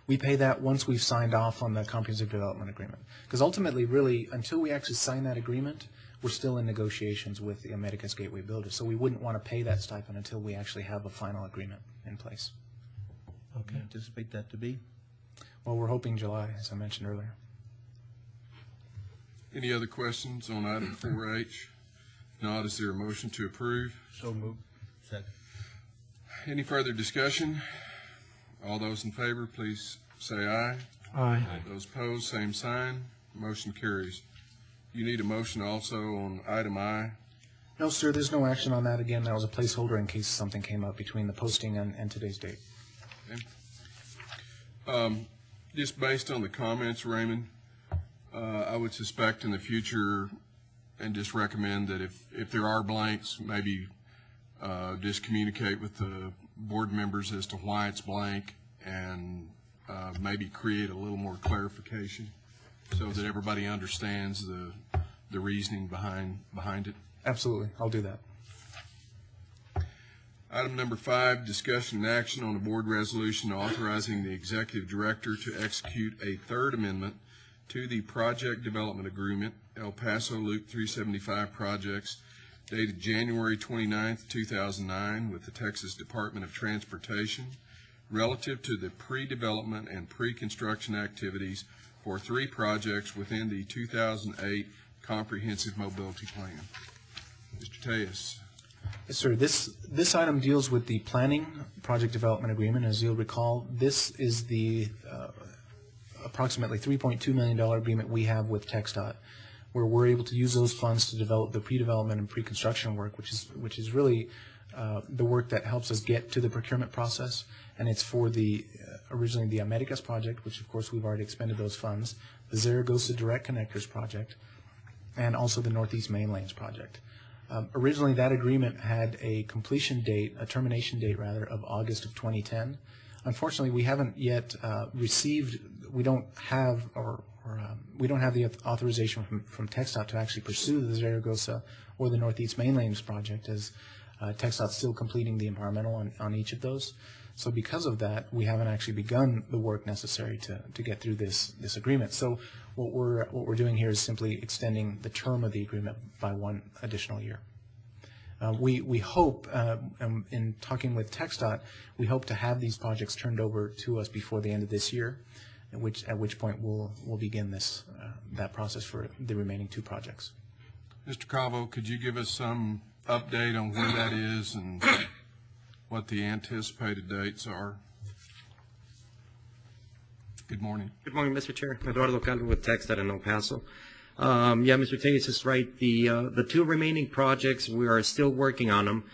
We pay that once we've signed off on the comprehensive development agreement. Because ultimately, really, until we actually sign that agreement, we're still in negotiations with the Americas Gateway Builder. So we wouldn't want to pay that stipend until we actually have a final agreement in place. Okay. You anticipate that to be? Well, we're hoping July, as I mentioned earlier. Any other questions on item 4H? If not, is there a motion to approve? So moved. Second. Any further discussion? All those in favor, please say aye. Aye. Those opposed, same sign. Motion carries. You need a motion also on item I. No, sir, there's no action on that. Again, that was a placeholder in case something came up between the posting and today's date. Okay. Just based on the comments, Raymond, I would suspect in the future and just recommend that if there are blanks, maybe just communicate with the board members as to why it's blank, and maybe create a little more clarification so that everybody understands the reasoning behind it. Absolutely. I'll do that. Item number 5, discussion and action on a board resolution authorizing the executive director to execute a third amendment to the project development agreement, El Paso Loop 375 projects, dated January 29th, 2009, with the Texas Department of Transportation, relative to the pre-development and pre-construction activities for 3 projects within the 2008 Comprehensive Mobility Plan. Mr. Tejas. Yes, sir. This item deals with the planning project development agreement. As you'll recall, this is the approximately $3.2 million agreement we have with TxDOT, where we're able to use those funds to develop the pre-development and pre-construction work, which is really the work that helps us get to the procurement process. And it's for originally the Americas project, which of course we've already expended those funds, the Zaragoza Direct Connectors project, and also the Northeast Main Lanes project. Originally, that agreement had a completion date, a termination date rather, of August of 2010. Unfortunately, we haven't yet received. We don't have the authorization from TxDOT to actually pursue the Zaragoza or the Northeast Main Lanes project, as TxDOT's still completing the environmental on each of those. So because of that, we haven't actually begun the work necessary to get through this agreement. So what we're doing here is simply extending the term of the agreement by 1 additional year. We hope, in talking with TxDOT, we hope to have these projects turned over to us before the end of this year, at which point we'll begin that process for the remaining 2 projects. Mr. Cavo, could you give us some update on when that is and what the anticipated dates are? Good morning. Good morning, Mr. Chair. Eduardo Calvo with TxDOT in El Paso. Yeah, Mr. Tejas is right. The 2 remaining projects, we are still working on them.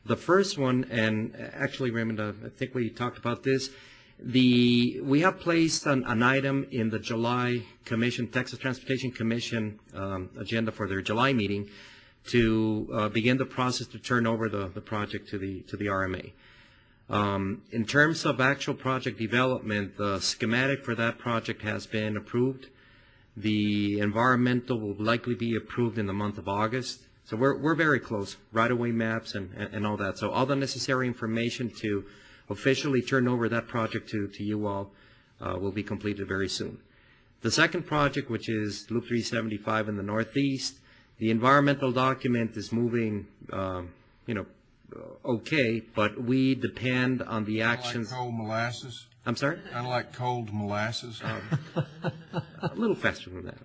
The first one, and actually, Raymond, I think we talked about this, We have placed an item in the July Commission, Texas Transportation Commission agenda for their July meeting to begin the process to turn over the project to the RMA. In terms of actual project development, the schematic for that project has been approved. The environmental will likely be approved in the month of August. So we're very close, right-of-way maps and all that. So all the necessary information to officially turn over that project to you all will be completed very soon. The second project, which is Loop 375 in the Northeast, the environmental document is moving, okay, but we depend on the actions. Like cold molasses? I'm sorry? Kind of like cold molasses? A little faster than that.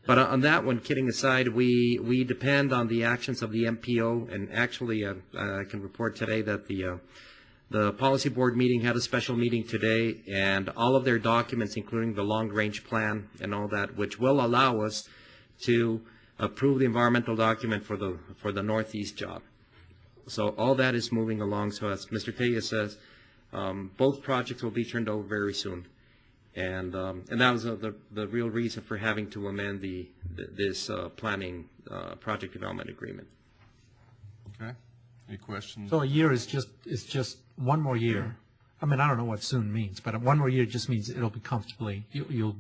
But on that one, kidding aside, we depend on the actions of the MPO, and actually I can report today that the policy board meeting had a special meeting today, and all of their documents, including the long-range plan and all that, which will allow us to approve the environmental document for the Northeast job. So all that is moving along. So as Mr. Taya says, both projects will be turned over very soon. And that was the real reason for having to amend this planning project development agreement. Okay. Any questions? So a year is just one more year. I mean, I don't know what soon means, but one more year just means it'll be comfortably, you'll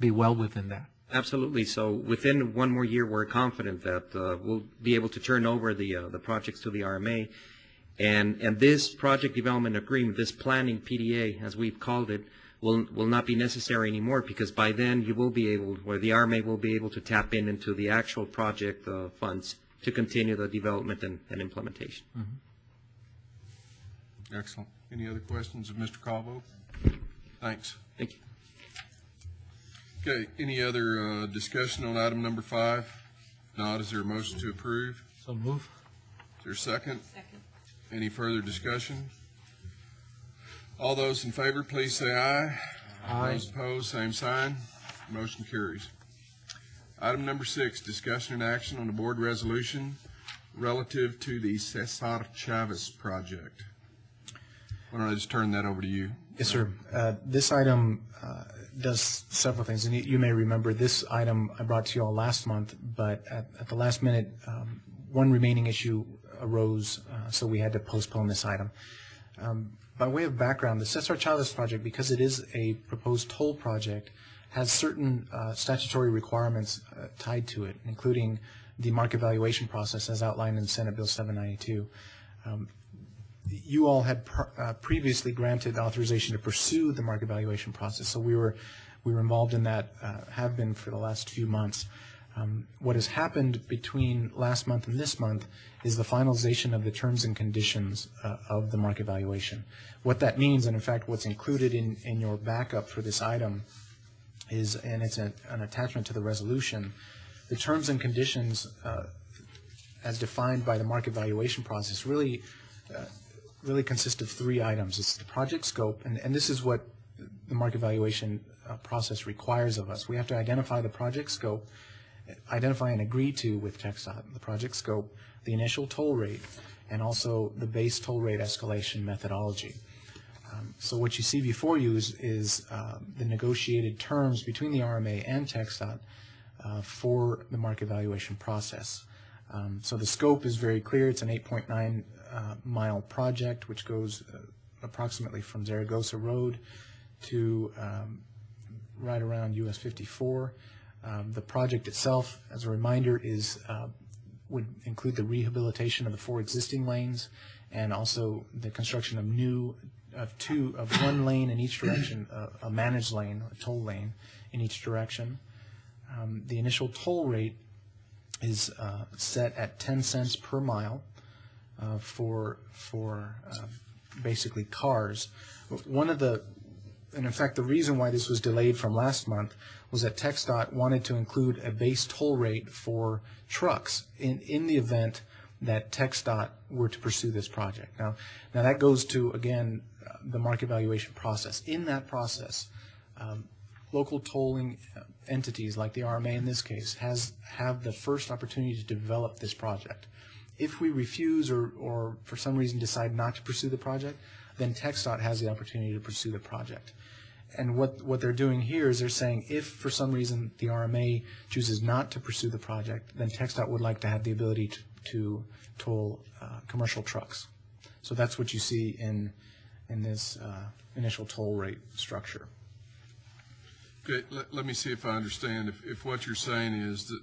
be well within that. Absolutely. So within one more year, we're confident that we'll be able to turn over the projects to the RMA. And this project development agreement, this planning PDA, as we've called it, will not be necessary anymore, because by then you will be able, or the RMA will be able to tap into the actual project funds to continue the development and implementation. Mm-hmm. Excellent. Any other questions of Mr. Calvo? Thanks. Thank you. Okay, any other discussion on item number 5? If not, is there a motion to approve? So move. Is there a second? Second. Any further discussion? All those in favor, please say aye. Aye. Those opposed, same sign. Motion carries. Item number 6, discussion and action on the board resolution relative to the Cesar Chavez project. Why don't I just turn that over to you? Yes, sir. This item does several things, and you may remember this item I brought to you all last month, but at the last minute, one remaining issue arose, so we had to postpone this item. By way of background, the Cesar Chavez project, because it is a proposed toll project, has certain statutory requirements tied to it, including the market valuation process as outlined in Senate Bill 792. You all had previously granted authorization to pursue the market valuation process, so we were involved in that, have been for the last few months. What has happened between last month and this month is the finalization of the terms and conditions of the market valuation. What that means, and in fact what's included in your backup for this item, is, and it's an attachment to the resolution, the terms and conditions as defined by the market valuation process really consist of 3 items. It's the project scope, and this is what the market valuation process requires of us. We have to identify the project scope, identify and agree to with TxDOT the project scope, the initial toll rate, and also the base toll rate escalation methodology. So what you see before you is the negotiated terms between the RMA and TxDOT for the market valuation process. So the scope is very clear. It's an 8.9 mile project, which goes approximately from Zaragoza Road to right around US 54. The project itself, as a reminder, would include the rehabilitation of the 4 existing lanes, and also the construction of one lane in each direction, a managed lane, a toll lane in each direction. The initial toll rate is set at 10 cents per mile for basically cars. And in fact, the reason why this was delayed from last month was that TxDOT wanted to include a base toll rate for trucks in the event that TxDOT were to pursue this project. Now that goes to, again, the market valuation process. In that process, local tolling entities like the RMA in this case have the first opportunity to develop this project. If we refuse or for some reason decide not to pursue the project, then TxDOT has the opportunity to pursue the project. And what they're doing here is they're saying if for some reason the RMA chooses not to pursue the project, then TxDOT would like to have the ability to toll commercial trucks. So that's what you see in this initial toll rate structure. Okay, let me see if I understand. If what you're saying is that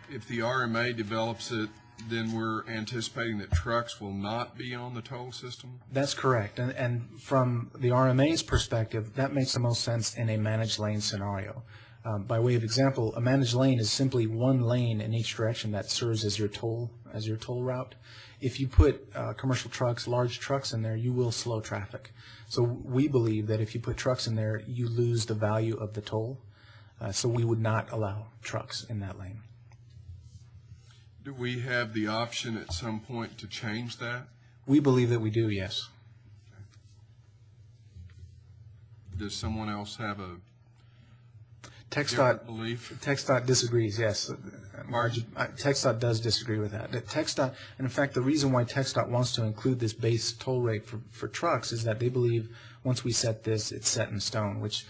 if the RMA develops it, then we're anticipating that trucks will not be on the toll system? That's correct. And from the RMA's perspective, that makes the most sense in a managed lane scenario. By way of example, a managed lane is simply one lane in each direction that serves as your toll route. If you put commercial trucks, large trucks in there, you will slow traffic. So we believe that if you put trucks in there, you lose the value of the toll. So we would not allow trucks in that lane. Do we have the option at some point to change that? We believe that we do, yes. Does someone else have a TxDOT belief? TxDOT disagrees, yes. TxDOT does disagree with that. TxDOT, and in fact, the reason why TxDOT wants to include this base toll rate for trucks is that they believe once we set this, it's set in stone, which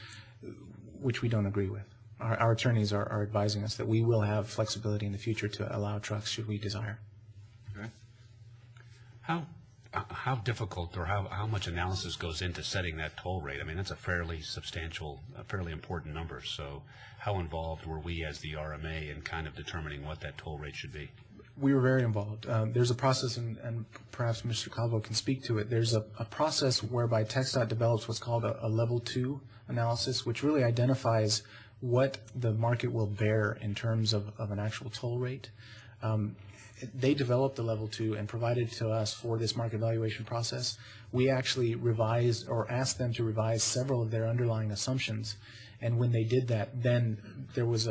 we don't agree with. Our attorneys are advising us that we will have flexibility in the future to allow trucks should we desire. Okay. How difficult or how much analysis goes into setting that toll rate? I mean, that's a fairly substantial, fairly important number. So how involved were we as the RMA in kind of determining what that toll rate should be? We were very involved. There's a process, and perhaps Mr. Calvo can speak to it. There's a process whereby TxDOT develops what's called a level 2 analysis, which really identifies what the market will bear in terms of an actual toll rate. They developed the level 2 and provided it to us for this market evaluation process. We actually revised or asked them to revise several of their underlying assumptions, and when they did that, then there was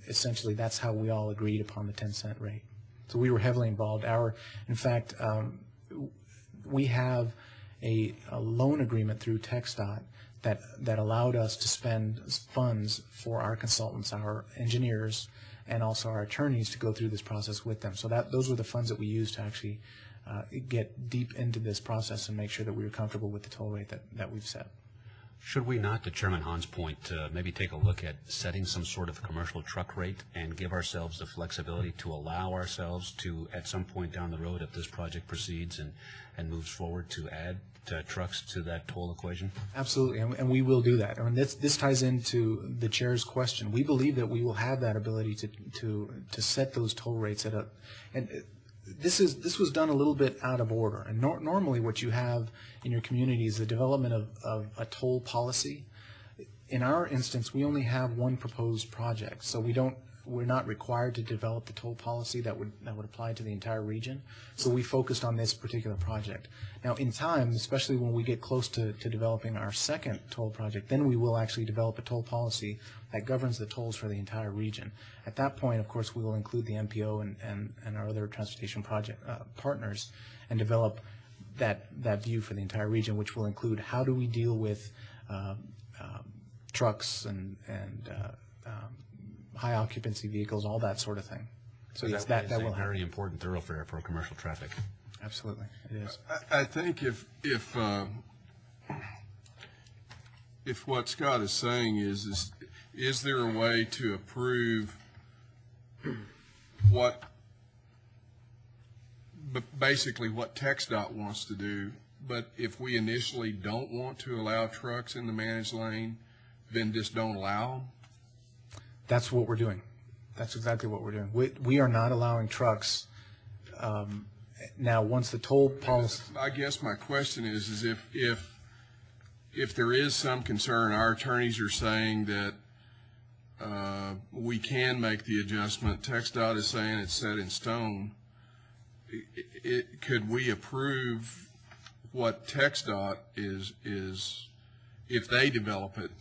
essentially that's how we all agreed upon the 10-cent rate. So we were heavily involved. In fact, we have a loan agreement through TxDOT that allowed us to spend funds for our consultants, our engineers, and also our attorneys to go through this process with them. So those were the funds that we used to actually get deep into this process and make sure that we were comfortable with the toll rate that we've set. Should we not, to Chairman Hahn's point, maybe take a look at setting some sort of commercial truck rate and give ourselves the flexibility to allow ourselves to, at some point down the road, if this project proceeds and moves forward, to add trucks to that toll equation? Absolutely, and we will do that. I mean, this ties into the chair's question. We believe that we will have that ability to set those toll rates at this was done a little bit out of order. And normally, what you have in your community is the development of a toll policy. In our instance, we only have one proposed project, so we're not required to develop the toll policy that would apply to the entire region. So we focused on this particular project. Now, in time, especially when we get close to developing our second toll project, then we will actually develop a toll policy that governs the tolls for the entire region. At that point, of course, we will include the MPO and our other transportation project partners and develop that view for the entire region, which will include how do we deal with trucks and high occupancy vehicles, all that sort of thing. So yes, that will happen. Very important thoroughfare for commercial traffic. Absolutely, it is. I think if what Scott is saying is there a way to approve basically what TxDOT wants to do, but if we initially don't want to allow trucks in the managed lane, then just don't allow them? That's what we're doing. That's exactly what we're doing. We are not allowing trucks. Now, once the toll policy... I guess my question is if there is some concern, our attorneys are saying that we can make the adjustment. TxDOT is saying it's set in stone. Could we approve what TxDOT is if they develop it,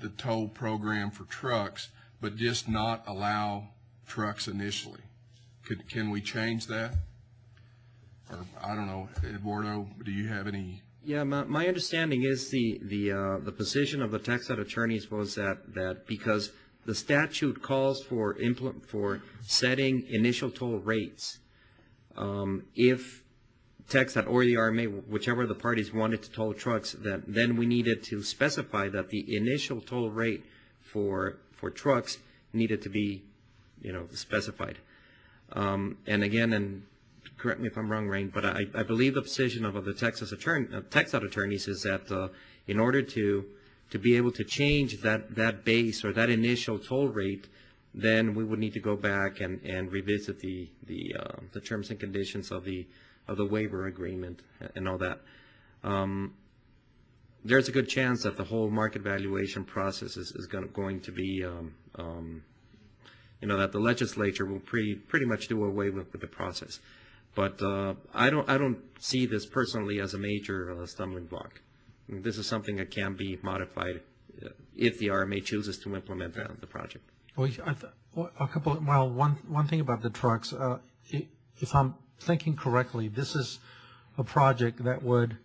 the toll program for trucks, but just not allow trucks initially? Can we change that? Or I don't know, Eduardo, do you have any? Yeah, my understanding is the position of the TxDOT attorneys was that because the statute calls for setting initial toll rates. If TxDOT or the RMA, whichever of the parties wanted to toll trucks, then we needed to specify that the initial toll rate for trucks needed to be, specified. And again, and correct me if I'm wrong, Rain, but I believe the position of the TxDOT attorneys is that in order to be able to change that base or that initial toll rate, then we would need to go back and revisit the terms and conditions of the waiver agreement and all that. There's a good chance that the whole market valuation process is going to be, that the legislature will pretty much do away with the process. But I don't see this personally as a major stumbling block. This is something that can be modified if the RMA chooses to implement the project. Well, one thing about the trucks, if I'm thinking correctly, this is a project that would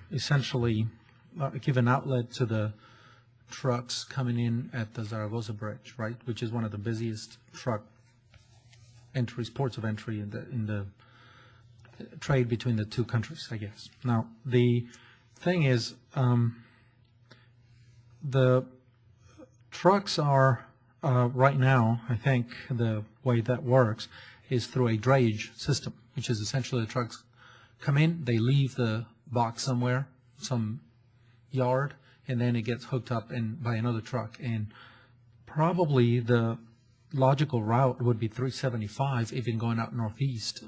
essentially give an outlet to the trucks coming in at the Zaragoza Bridge, right, which is one of the busiest truck ports of entry in the trade between the two countries, I guess. Now, the thing is, the trucks are right now, I think the way that works is through a drayage system, which is essentially the trucks come in, they leave the box somewhere, some yard, and then it gets hooked up by another truck. And probably the logical route would be 375, even going out northeast,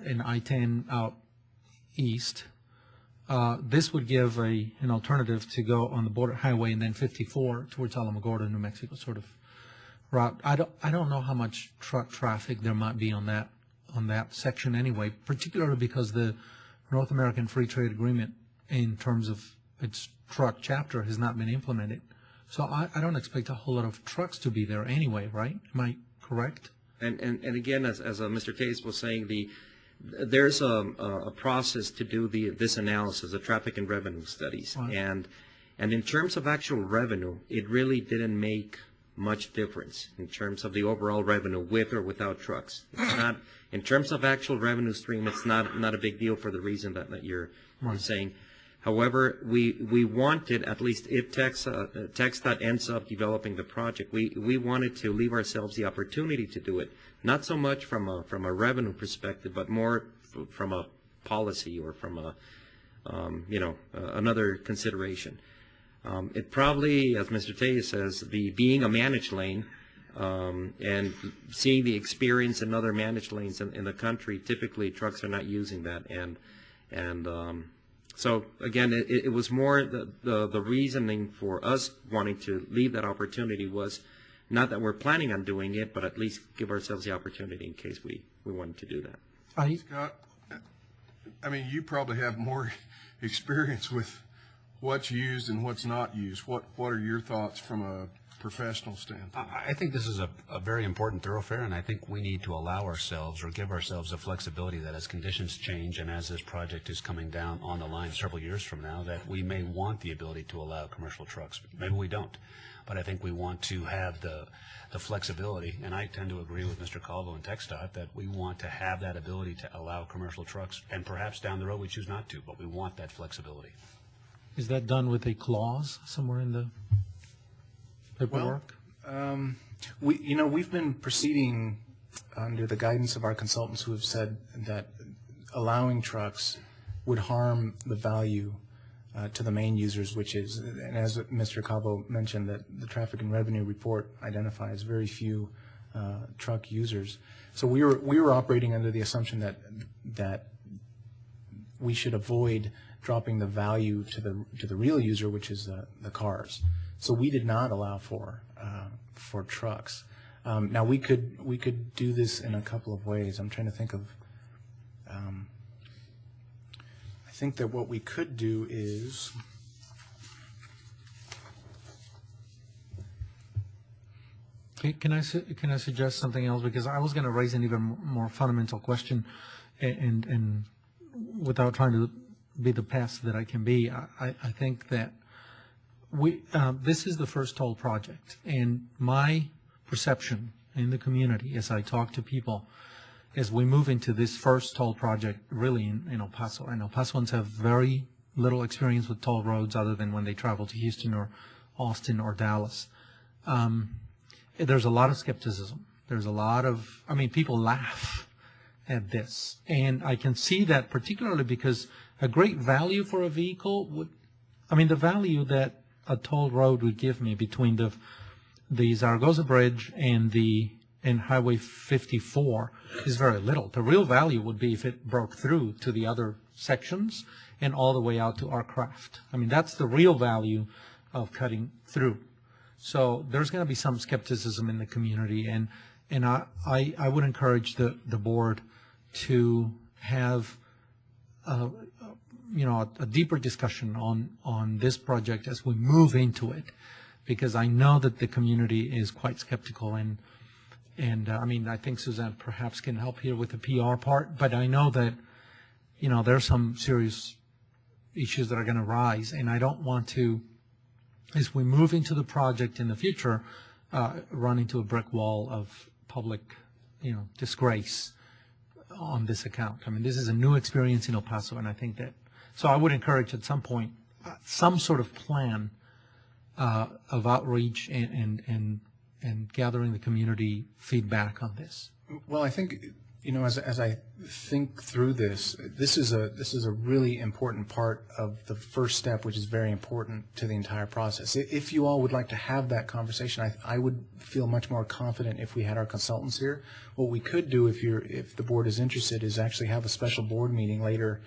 and I-10 out east. This would give an alternative to go on the border highway and then 54 towards Alamogordo, New Mexico, sort of route. I don't know how much truck traffic there might be on that section anyway, particularly because the North American Free Trade Agreement, in terms of its truck chapter, has not been implemented. So I don't expect a whole lot of trucks to be there anyway, right? Am I correct? And again, as Mr. Case was saying, there's a process to do this analysis, the traffic and revenue studies, Right. and in terms of actual revenue, it really didn't make much difference in terms of the overall revenue with or without trucks. It's not, in terms of actual revenue stream, it's not a big deal for the reason that you're saying. However, we wanted, at least if TxDOT ends up developing the project, we wanted to leave ourselves the opportunity to do it, not so much from a revenue perspective, but more from a policy or from another consideration. It probably, as Mr. Taya says, being a managed lane and seeing the experience in other managed lanes in the country, typically trucks are not using that, and so again, it was more the reasoning for us wanting to leave that opportunity was not that we're planning on doing it, but at least give ourselves the opportunity in case we wanted to do that. Scott, I mean, you probably have more experience with what's used and what's not used. What are your thoughts from a professional standpoint? I think this is a very important thoroughfare, and I think we need to allow ourselves or give ourselves the flexibility that as conditions change and as this project is coming down on the line several years from now, that we may want the ability to allow commercial trucks. Maybe we don't, but I think we want to have the flexibility, and I tend to agree with Mr. Calvo and TxDOT that we want to have that ability to allow commercial trucks, and perhaps down the road we choose not to, but we want that flexibility. Is that done with a clause somewhere in the paperwork? We've been proceeding under the guidance of our consultants who have said that allowing trucks would harm the value to the main users, which is, and as Mr. Cabo mentioned, that the Traffic and Revenue Report identifies very few truck users. So we were operating under the assumption that we should avoid dropping the value to the real user, which is the cars. So we did not allow for trucks. Now we could do this in a couple of ways. I'm trying to think of. I think that what we could do is. Can I suggest something else? Because I was going to raise an even more fundamental question, and without trying to be the pest that I can be, I think that This is the first toll project, and my perception in the community as I talk to people as we move into this first toll project really in El Paso, and El Pasoans have very little experience with toll roads other than when they travel to Houston or Austin or Dallas. There's a lot of skepticism. There's a lot of, people laugh at this. And I can see that particularly because a great value for a vehicle would, the value that a toll road would give me between the Zaragoza Bridge and Highway 54 is very little. The real value would be if it broke through to the other sections and all the way out to our craft. That's the real value of cutting through. So there's going to be some skepticism in the community, and I would encourage the board to have a deeper discussion on this project as we move into it, because I know that the community is quite skeptical, and I think Suzanne perhaps can help here with the PR part, but I know that there's some serious issues that are going to rise, and I don't want to, as we move into the project in the future, run into a brick wall of public, disgrace on this account. This is a new experience in El Paso, and I think that, so I would encourage at some point some sort of plan of outreach and gathering the community feedback on this. Well, I think, as I think through this, this is a really important part of the first step, which is very important to the entire process. If you all would like to have that conversation, I would feel much more confident if we had our consultants here. What we could do, if the board is interested, is actually have a special board meeting later,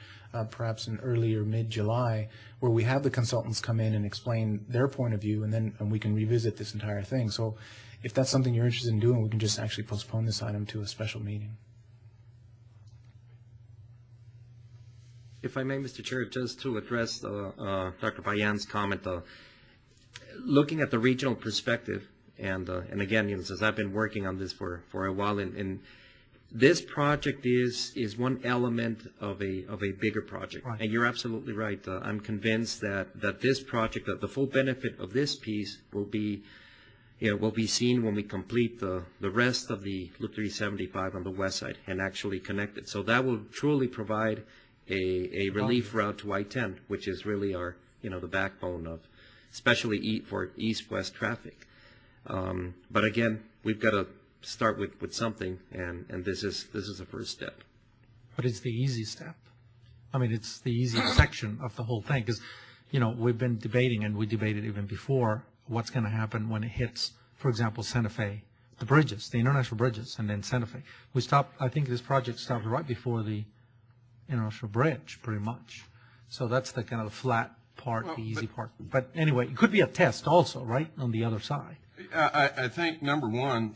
perhaps in early or mid-July, where we have the consultants come in and explain their point of view, and we can revisit this entire thing. So if that's something you're interested in doing, we can just actually postpone this item to a special meeting. If I may, Mr. Chair, just to address Dr. Payan's comment, looking at the regional perspective, and again, since I've been working on this for a while, and this project is one element of a bigger project. Right. And you're absolutely right. I'm convinced that this project, that the full benefit of this piece will be seen when we complete the rest of the Loop 375 on the west side and actually connect it. So that will truly provide a relief route to I-10, which is really our, the backbone of, especially for east-west traffic. But again, we've got to start with something, and this is the first step. But it's the easy step. It's the easy section of the whole thing, because, we've been debating, and we debated even before, what's going to happen when it hits, for example, Santa Fe, the bridges, the international bridges, and then Santa Fe. I think this project stopped right before the international bridge, pretty much. So that's the kind of flat part, the easy part. But anyway, it could be a test also, right, on the other side. I think, number one,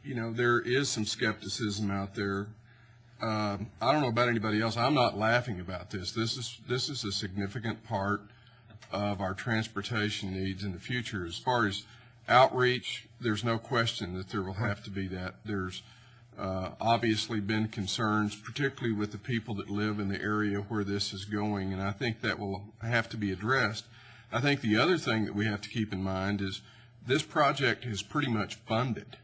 there is some skepticism out there. I don't know about anybody else. I'm not laughing about this. This is a significant part of our transportation needs in the future. As far as outreach, there's no question that there will have to be that. There's obviously been concerns, particularly with the people that live in the area where this is going, and I think that will have to be addressed. I think the other thing that we have to keep in mind is this project is pretty much funded.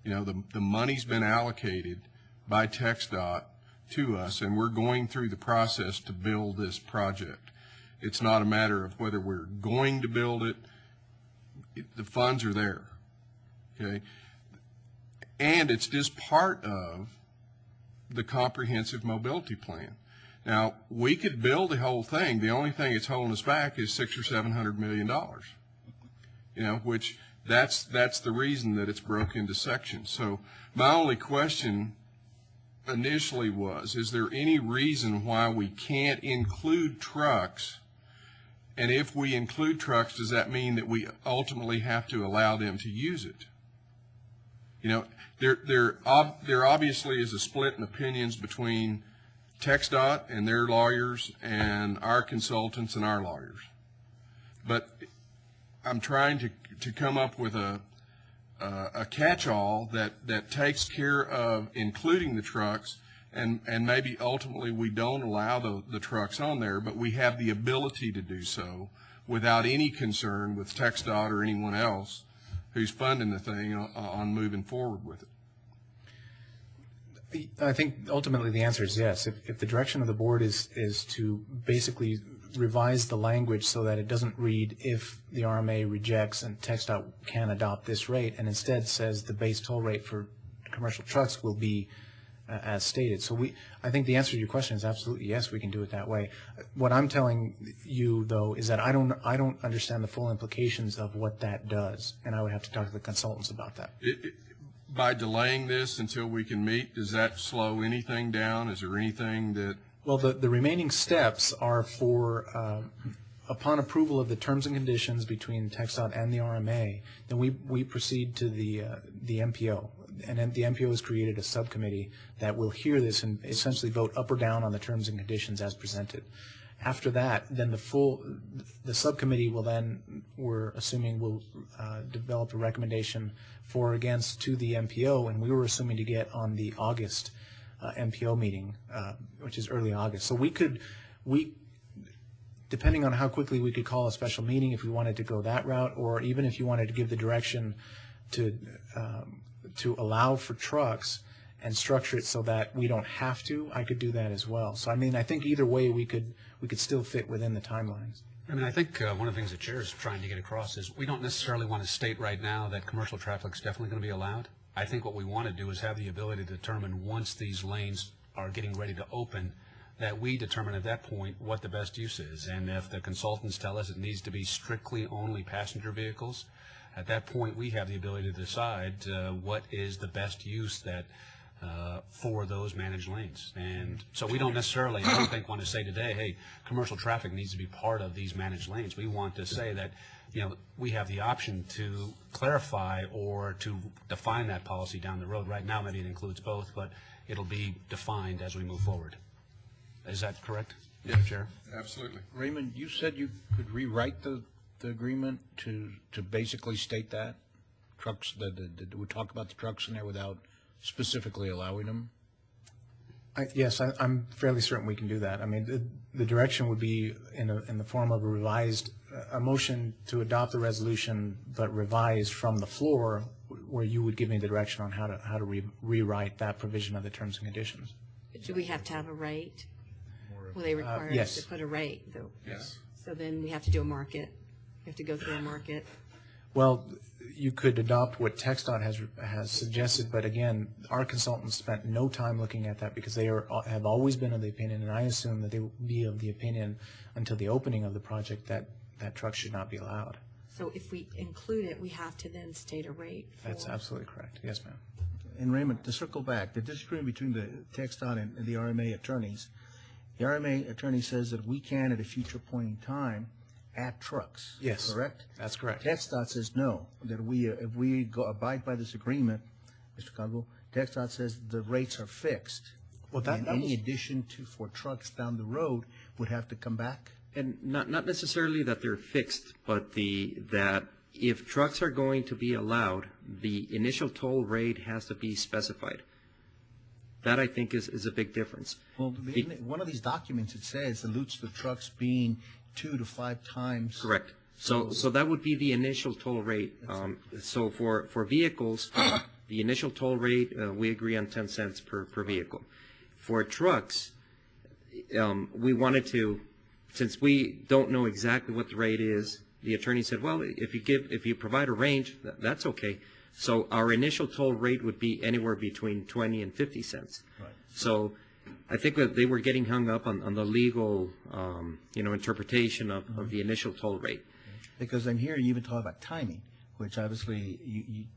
The money's been allocated by TxDOT to us, and we're going through the process to build this project. It's not a matter of whether we're going to build it. The funds are there, okay? And it's just part of the comprehensive mobility plan. Now, we could build the whole thing. The only thing that's holding us back is $600 or $700 million, which that's the reason that it's broken into sections. So my only question initially was, is there any reason why we can't include trucks? And if we include trucks, does that mean that we ultimately have to allow them to use it? There obviously is a split in opinions between TxDOT and their lawyers and our consultants and our lawyers. But I'm trying to come up with a catch-all that takes care of including the trucks, and maybe ultimately we don't allow the trucks on there, but we have the ability to do so without any concern with TxDOT or anyone else who's funding the thing on moving forward with it? I think ultimately the answer is yes. If the direction of the board is to basically revise the language so that it doesn't read if the RMA rejects and TxDOT can adopt this rate, and instead says the base toll rate for commercial trucks will be as stated. So I think the answer to your question is absolutely yes, we can do it that way. What I'm telling you though is that I don't understand the full implications of what that does, and I would have to talk to the consultants about that. By delaying this until we can meet, does that slow anything down? Is there anything that... Well, the remaining steps are for, upon approval of the terms and conditions between TxDOT and the RMA, then we proceed to the MPO. And then the MPO has created a subcommittee that will hear this and essentially vote up or down on the terms and conditions as presented. After that, then the subcommittee will then, we're assuming, will develop a recommendation for or against to the MPO, and we were assuming to get on the August MPO meeting, which is early August. So depending on how quickly we could call a special meeting if we wanted to go that route, or even if you wanted to give the direction to allow for trucks and structure it so that we don't have to, I could do that as well. So I mean, I think either way we could still fit within the timelines. I mean, I think one of the things the chair is trying to get across is we don't necessarily want to state right now that commercial traffic is definitely going to be allowed. I think what we want to do is have the ability to determine once these lanes are getting ready to open, that we determine at that point what the best use is. And if the consultants tell us it needs to be strictly only passenger vehicles, at that point we have the ability to decide what is the best use that for those managed lanes. And so we don't necessarily, I don't think, want to say today, hey, commercial traffic needs to be part of these managed lanes. We want to say that, you know, we have the option to clarify or to define that policy down the road. Right now maybe it includes both, but it'll be defined as we move forward. Is that correct, Mr. Chair? Absolutely. Raymond, you said you could rewrite the agreement to basically state that trucks, that we talk about the trucks in there without specifically allowing them? Yes, I'm fairly certain we can do that. I mean, the direction would be in the form of a revised, a motion to adopt the resolution, but revised from the floor, where you would give me the direction on how to rewrite that provision of the terms and conditions. Do we have to have a rate? Will they require yes. us to put a rate, though? Yes. So then we have to do a market. We have to go through a market. Well, you could adopt what TxDOT has suggested, but again, our consultants spent no time looking at that because they have always been of the opinion, and I assume that they will be of the opinion until the opening of the project that trucks should not be allowed. So if we include it, we have to then state a rate. That's absolutely correct. Yes, ma'am. And Raymond, to circle back, the disagreement between the TxDOT and the RMA attorneys, the RMA attorney says that we can, at a future point in time, add trucks. Yes. Correct? That's correct. TxDOT says no, that if we abide by this agreement, Mr. Congo, TxDOT says the rates are fixed. Well, and any addition for trucks down the road would have to come back? And not necessarily that they're fixed, but that if trucks are going to be allowed, the initial toll rate has to be specified. That, I think, is a big difference. Well, one of these documents, it says, alludes to trucks being 2 to 5 times. Correct. So that would be the initial toll rate. So for vehicles, the initial toll rate, we agree on 10 cents per vehicle. For trucks, we wanted to, since we don't know exactly what the rate is, the attorney said, well, if you provide a range, that's okay. So our initial toll rate would be anywhere between 20 and 50 cents. Right. So I think that they were getting hung up on the legal, interpretation of the initial toll rate. Because in here, you even talk about timing, which obviously,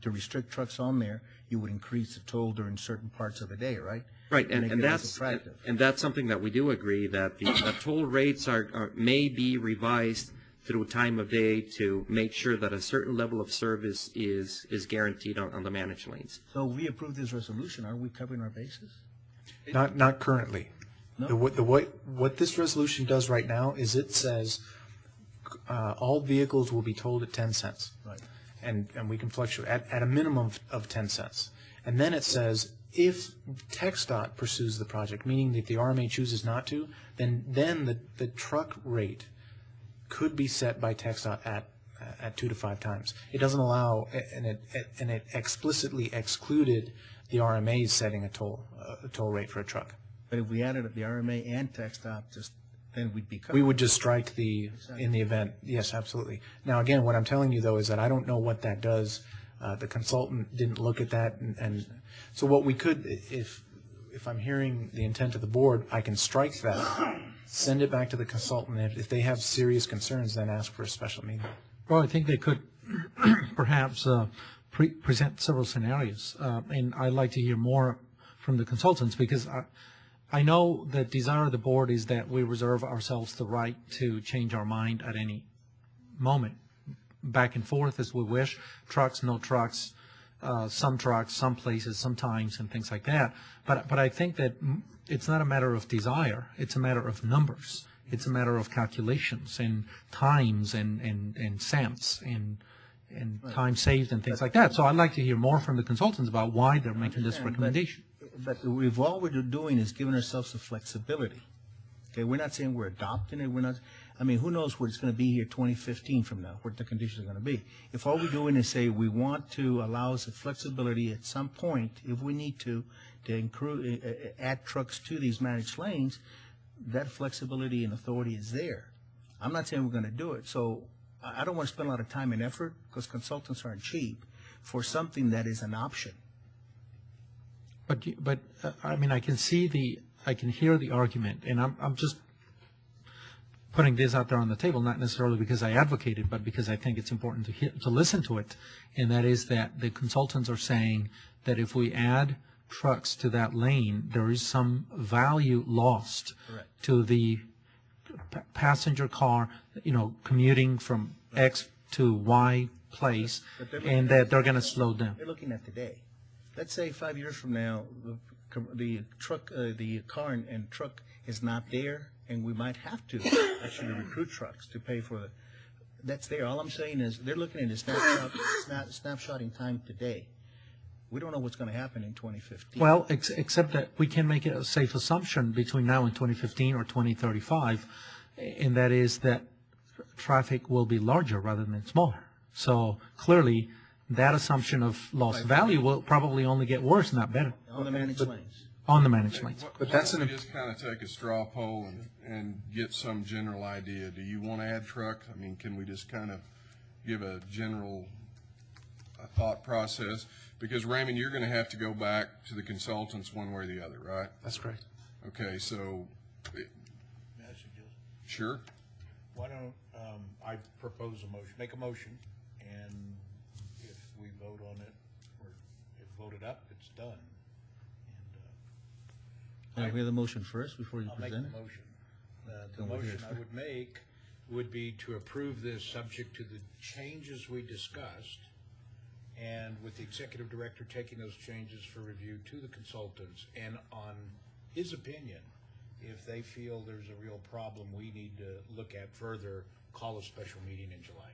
to restrict trucks on there, you would increase the toll during certain parts of the day, right? Right, and that's something that we do agree, that the toll rates may be revised through time of day to make sure that a certain level of service is guaranteed on the managed lanes. So we approve this resolution. Are we covering our bases? Not currently. No? What this resolution does right now is it says all vehicles will be tolled at 10 cents. Right. And we can fluctuate at a minimum of 10 cents. And then it says if TxDOT pursues the project, meaning that the RMA chooses not to, then the truck rate could be set by TxDOT at 2 to 5 times. It doesn't allow, and it explicitly excluded the RMA's setting a toll rate for a truck. But if we added the RMA and TxDOT, then we'd be covered. We would just strike in the event. Yes, absolutely. Now, again, what I'm telling you, though, is that I don't know what that does. The consultant didn't look at that. And so what we could, if I'm hearing the intent of the board, I can strike that, send it back to the consultant. If they have serious concerns, then ask for a special meeting. Well, I think they could perhaps present several scenarios. And I'd like to hear more from the consultants, because I know the desire of the board is that we reserve ourselves the right to change our mind at any moment, back and forth as we wish, trucks, no trucks, some places, sometimes, and things like that. But I think that it's not a matter of desire, it's a matter of numbers. It's a matter of calculations and times and cents and time saved and things like that. So I'd like to hear more from the consultants about why they're making this recommendation. But if all we're doing is giving ourselves the flexibility, okay, we're not saying we're adopting it, we're not, I mean, who knows what it's going to be here 2015 from now, what the conditions are going to be. If all we're doing is say we want to allow us the flexibility at some point, if we need to add trucks to these managed lanes, that flexibility and authority is there. I'm not saying we're going to do it, so I don't want to spend a lot of time and effort, because consultants aren't cheap, for something that is an option. But I mean, I can hear the argument, and I'm just putting this out there on the table, not necessarily because I advocate it, but because I think it's important to listen to it, and that is that the consultants are saying that if we add trucks to that lane, there is some value lost to the passenger car, commuting from X to Y place, and that they're going to slow down. They're looking at today. Let's say 5 years from now, the car and truck is not there, and we might have to actually recruit trucks to pay for it. That's there. All I'm saying is they're looking at a snapshotting time today. We don't know what's going to happen in 2015. Well, except that we can make a safe assumption between now and 2015 or 2035, and that is that traffic will be larger rather than smaller. So clearly, that assumption of lost value will probably only get worse, not better. On the managed lanes. On the managed lanes. But that's we just kind of take a straw poll and get some general idea. Do you want to add trucks? I mean, can we just kind of give a general thought process? Because, Raymond, you're going to have to go back to the consultants one way or the other, right? That's correct. Okay, so. May I suggest? Sure. Why don't I propose a motion, make a motion, and if we vote on it, or if voted up, it's done. Can I hear the motion first before you I'll make present the it? motion. The motion I would make would be to approve this subject to the changes we discussed, and with the executive director taking those changes for review to the consultants, and on his opinion, if they feel there's a real problem we need to look at further, call a special meeting in July.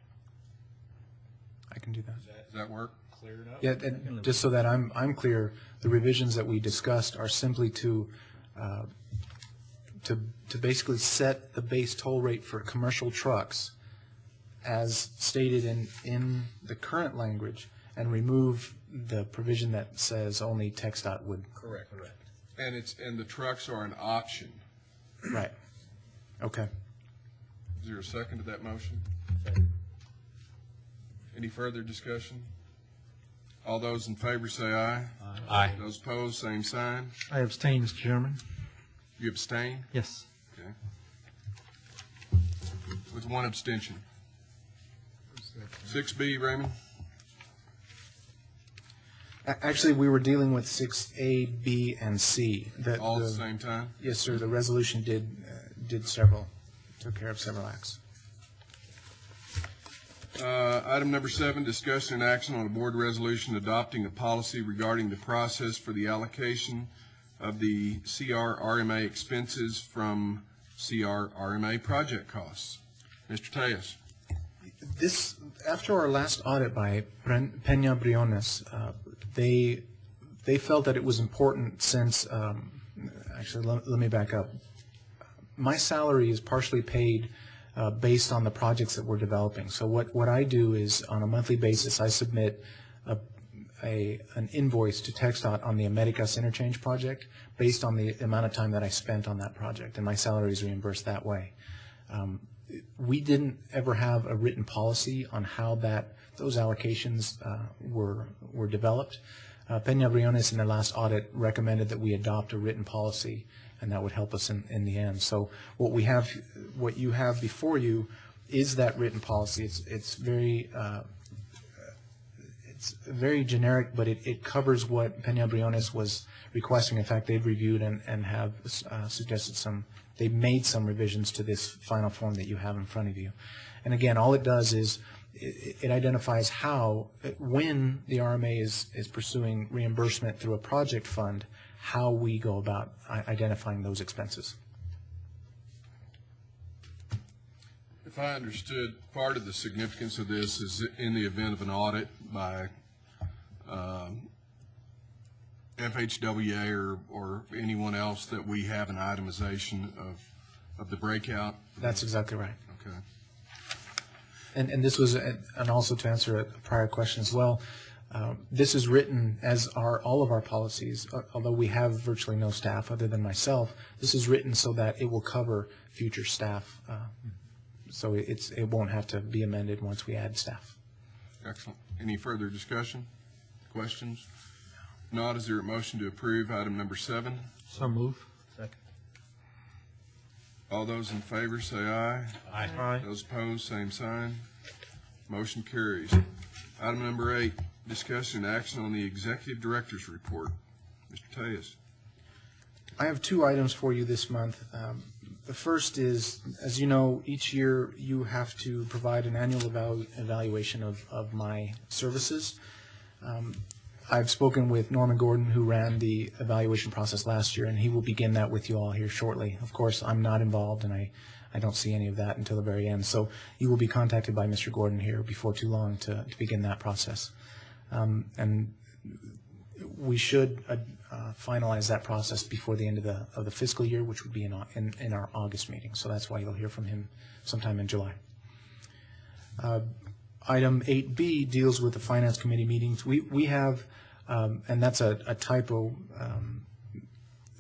I can do that. Does that work? Clear enough? Yeah, and just so that I'm clear, the revisions that we discussed are simply to basically set the base toll rate for commercial trucks as stated in the current language, and remove the provision that says only TxDOT would. Correct. And the trucks are an option. Right. Okay. Is there a second to that motion? Any further discussion? All those in favor say aye. Aye. Those opposed, same sign. I abstain, Mr. Chairman. You abstain? Yes. Okay. With one abstention. 6B, Raymond? Actually, we were dealing with 6A, B, and C. All at the same time? Yes, sir. The resolution took care of several acts. Item number 7, discussion and action on a board resolution adopting a policy regarding the process for the allocation of the CRRMA expenses from CRRMA project costs. Mr. Tejas. This, after our last audit by Peña Briones, they felt that it was important since, actually, let me back up. My salary is partially paid based on the projects that we're developing. So what I do is on a monthly basis, I submit an invoice to TxDOT on the Americas interchange project based on the amount of time that I spent on that project, and my salary is reimbursed that way. We didn't ever have a written policy on how those allocations were developed. Peña Briones in their last audit recommended that we adopt a written policy, and that would help us in the end. So what you have before you is that written policy. It's very generic, but it covers what Peña Briones was requesting. In fact, they've reviewed and have suggested they've made some revisions to this final form that you have in front of you. And again, all it does is it identifies when the RMA is pursuing reimbursement through a project fund, how we go about identifying those expenses. If I understood, part of the significance of this is in the event of an audit by FHWA or anyone else that we have an itemization of the breakout. That's exactly right. Okay. And this was, and also to answer a prior question as well, this is written as are all of our policies, although we have virtually no staff other than myself. This is written so that it will cover future staff, so it won't have to be amended once we add staff. Excellent. Any further discussion, questions? Not, is there a motion to approve item number 7? So move. Second. All those in favor say aye. Aye. Aye. Those opposed, same sign. Motion carries. Item number 8, discussion and action on the Executive Director's Report. Mr. Tejas. I have 2 items for you this month. The first is, as you know, each year you have to provide an annual evaluation of my services. I've spoken with Norman Gordon, who ran the evaluation process last year, and he will begin that with you all here shortly. Of course, I'm not involved, and I don't see any of that until the very end. So you will be contacted by Mr. Gordon here before too long to begin that process. And we should finalize that process before the end of the fiscal year, which would be in our August meeting. So that's why you'll hear from him sometime in July. Item 8B deals with the Finance Committee meetings. We have, and that's a typo,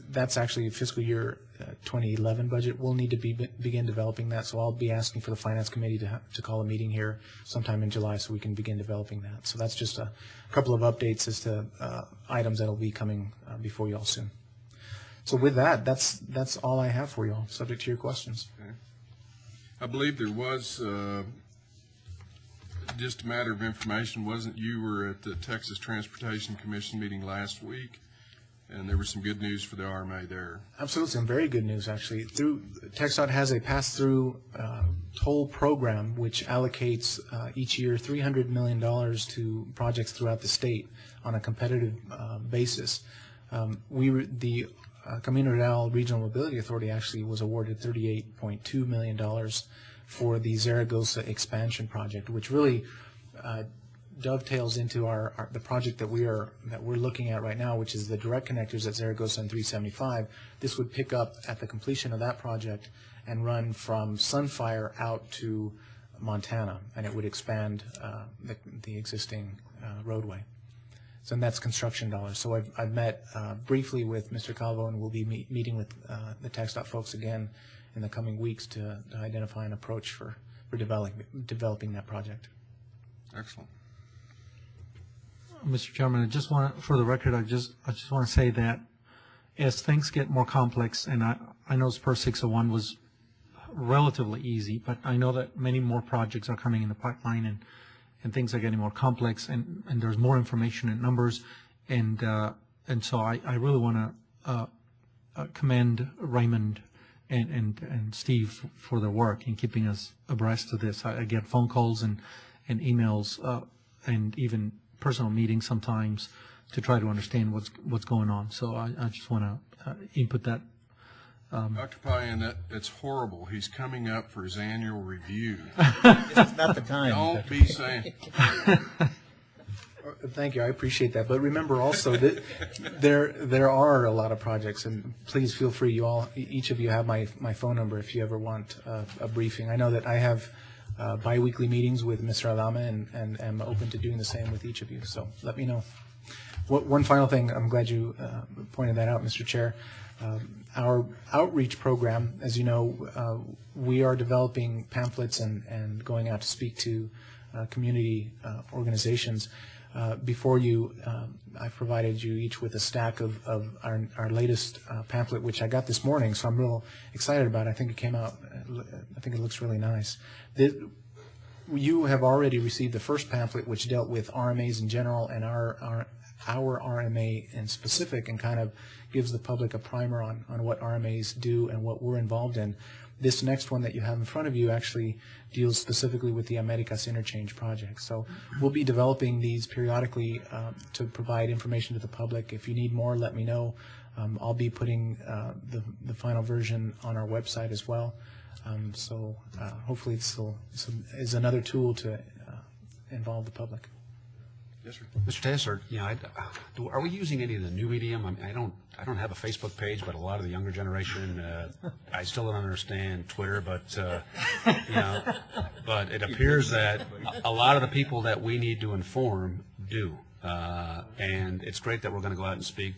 that's actually a fiscal year 2011 budget. We'll need to begin developing that, so I'll be asking for the Finance Committee to call a meeting here sometime in July so we can begin developing that. So that's just a couple of updates as to items that will be coming before you all soon. So with that, that's all I have for you all, subject to your questions. Okay. I believe there was just a matter of information, wasn't you were at the Texas Transportation Commission meeting last week, and there was some good news for the RMA there. Absolutely, some very good news actually. TxDOT has a pass-through toll program which allocates each year $300 million to projects throughout the state on a competitive basis. The Camino Real Regional Mobility Authority actually was awarded $38.2 million for the Zaragoza expansion project, which really dovetails into the project that we're looking at right now, which is the direct connectors at Zaragoza and 375. This would pick up at the completion of that project and run from Sunfire out to Montana, and it would expand the existing roadway. So and that's construction dollars. So I've met briefly with Mr. Calvo, and we'll be meeting with the TxDOT folks again in the coming weeks to identify an approach for developing that project. Excellent. Mr. Chairman, I just want, for the record, I just want to say that as things get more complex, and I know SPUR 601 was relatively easy, but I know that many more projects are coming in the pipeline, and things are getting more complex, and there's more information and numbers, and so I really want to commend Raymond and Steve for their work in keeping us abreast of this. I get phone calls and emails and even personal meetings sometimes to try to understand what's going on. So I just want to input that. Dr. Payan, that's horrible. He's coming up for his annual review. It's not the time. Don't be saying. Thank you. I appreciate that. But remember also that there are a lot of projects, and please feel free. Each of you have my phone number if you ever want a briefing. I know that I have biweekly meetings with Mr. Adame, and am open to doing the same with each of you. So let me know. One final thing. I'm glad you pointed that out, Mr. Chair. Our outreach program, as you know, we are developing pamphlets and going out to speak to community organizations. Before you, I provided you each with a stack of our latest pamphlet, which I got this morning, so I'm real excited about it. I think it came out, I think it looks really nice. You have already received the first pamphlet, which dealt with RMAs in general and our RMA in specific, and kind of gives the public a primer on what RMAs do and what we're involved in. This next one that you have in front of you actually deals specifically with the Americas Interchange project. So we'll be developing these periodically to provide information to the public. If you need more, let me know. I'll be putting the final version on our website as well. So hopefully this is another tool to involve the public. Yes, sir. Mr. Tejas, are we using any of the new medium? I mean, I don't have a Facebook page, but a lot of the younger generation, I still don't understand Twitter, but but it appears that a lot of the people that we need to inform do. And it's great that we're going to go out and speak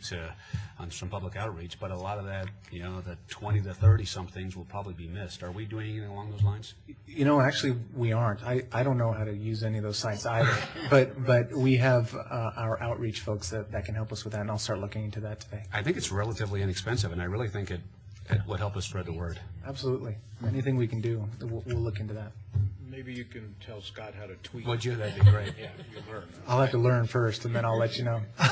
on some public outreach, but a lot of that, the 20 to 30 somethings will probably be missed. Are we doing anything along those lines? Actually, we aren't. I don't know how to use any of those sites either, but we have our outreach folks that can help us with that, and I'll start looking into that today. I think it's relatively inexpensive, and I really think it would help us spread the word. Absolutely. Anything we can do, we'll look into that. Maybe you can tell Scott how to tweet. Would you? That'd be great. Yeah, you'll learn. I'll have to learn first, and then I'll let you know. All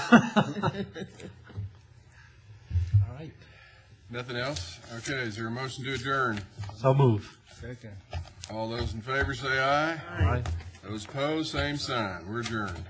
right. Nothing else? Okay, is there a motion to adjourn? So move. Second. All those in favor say aye. Aye. Those opposed, same sign. We're adjourned.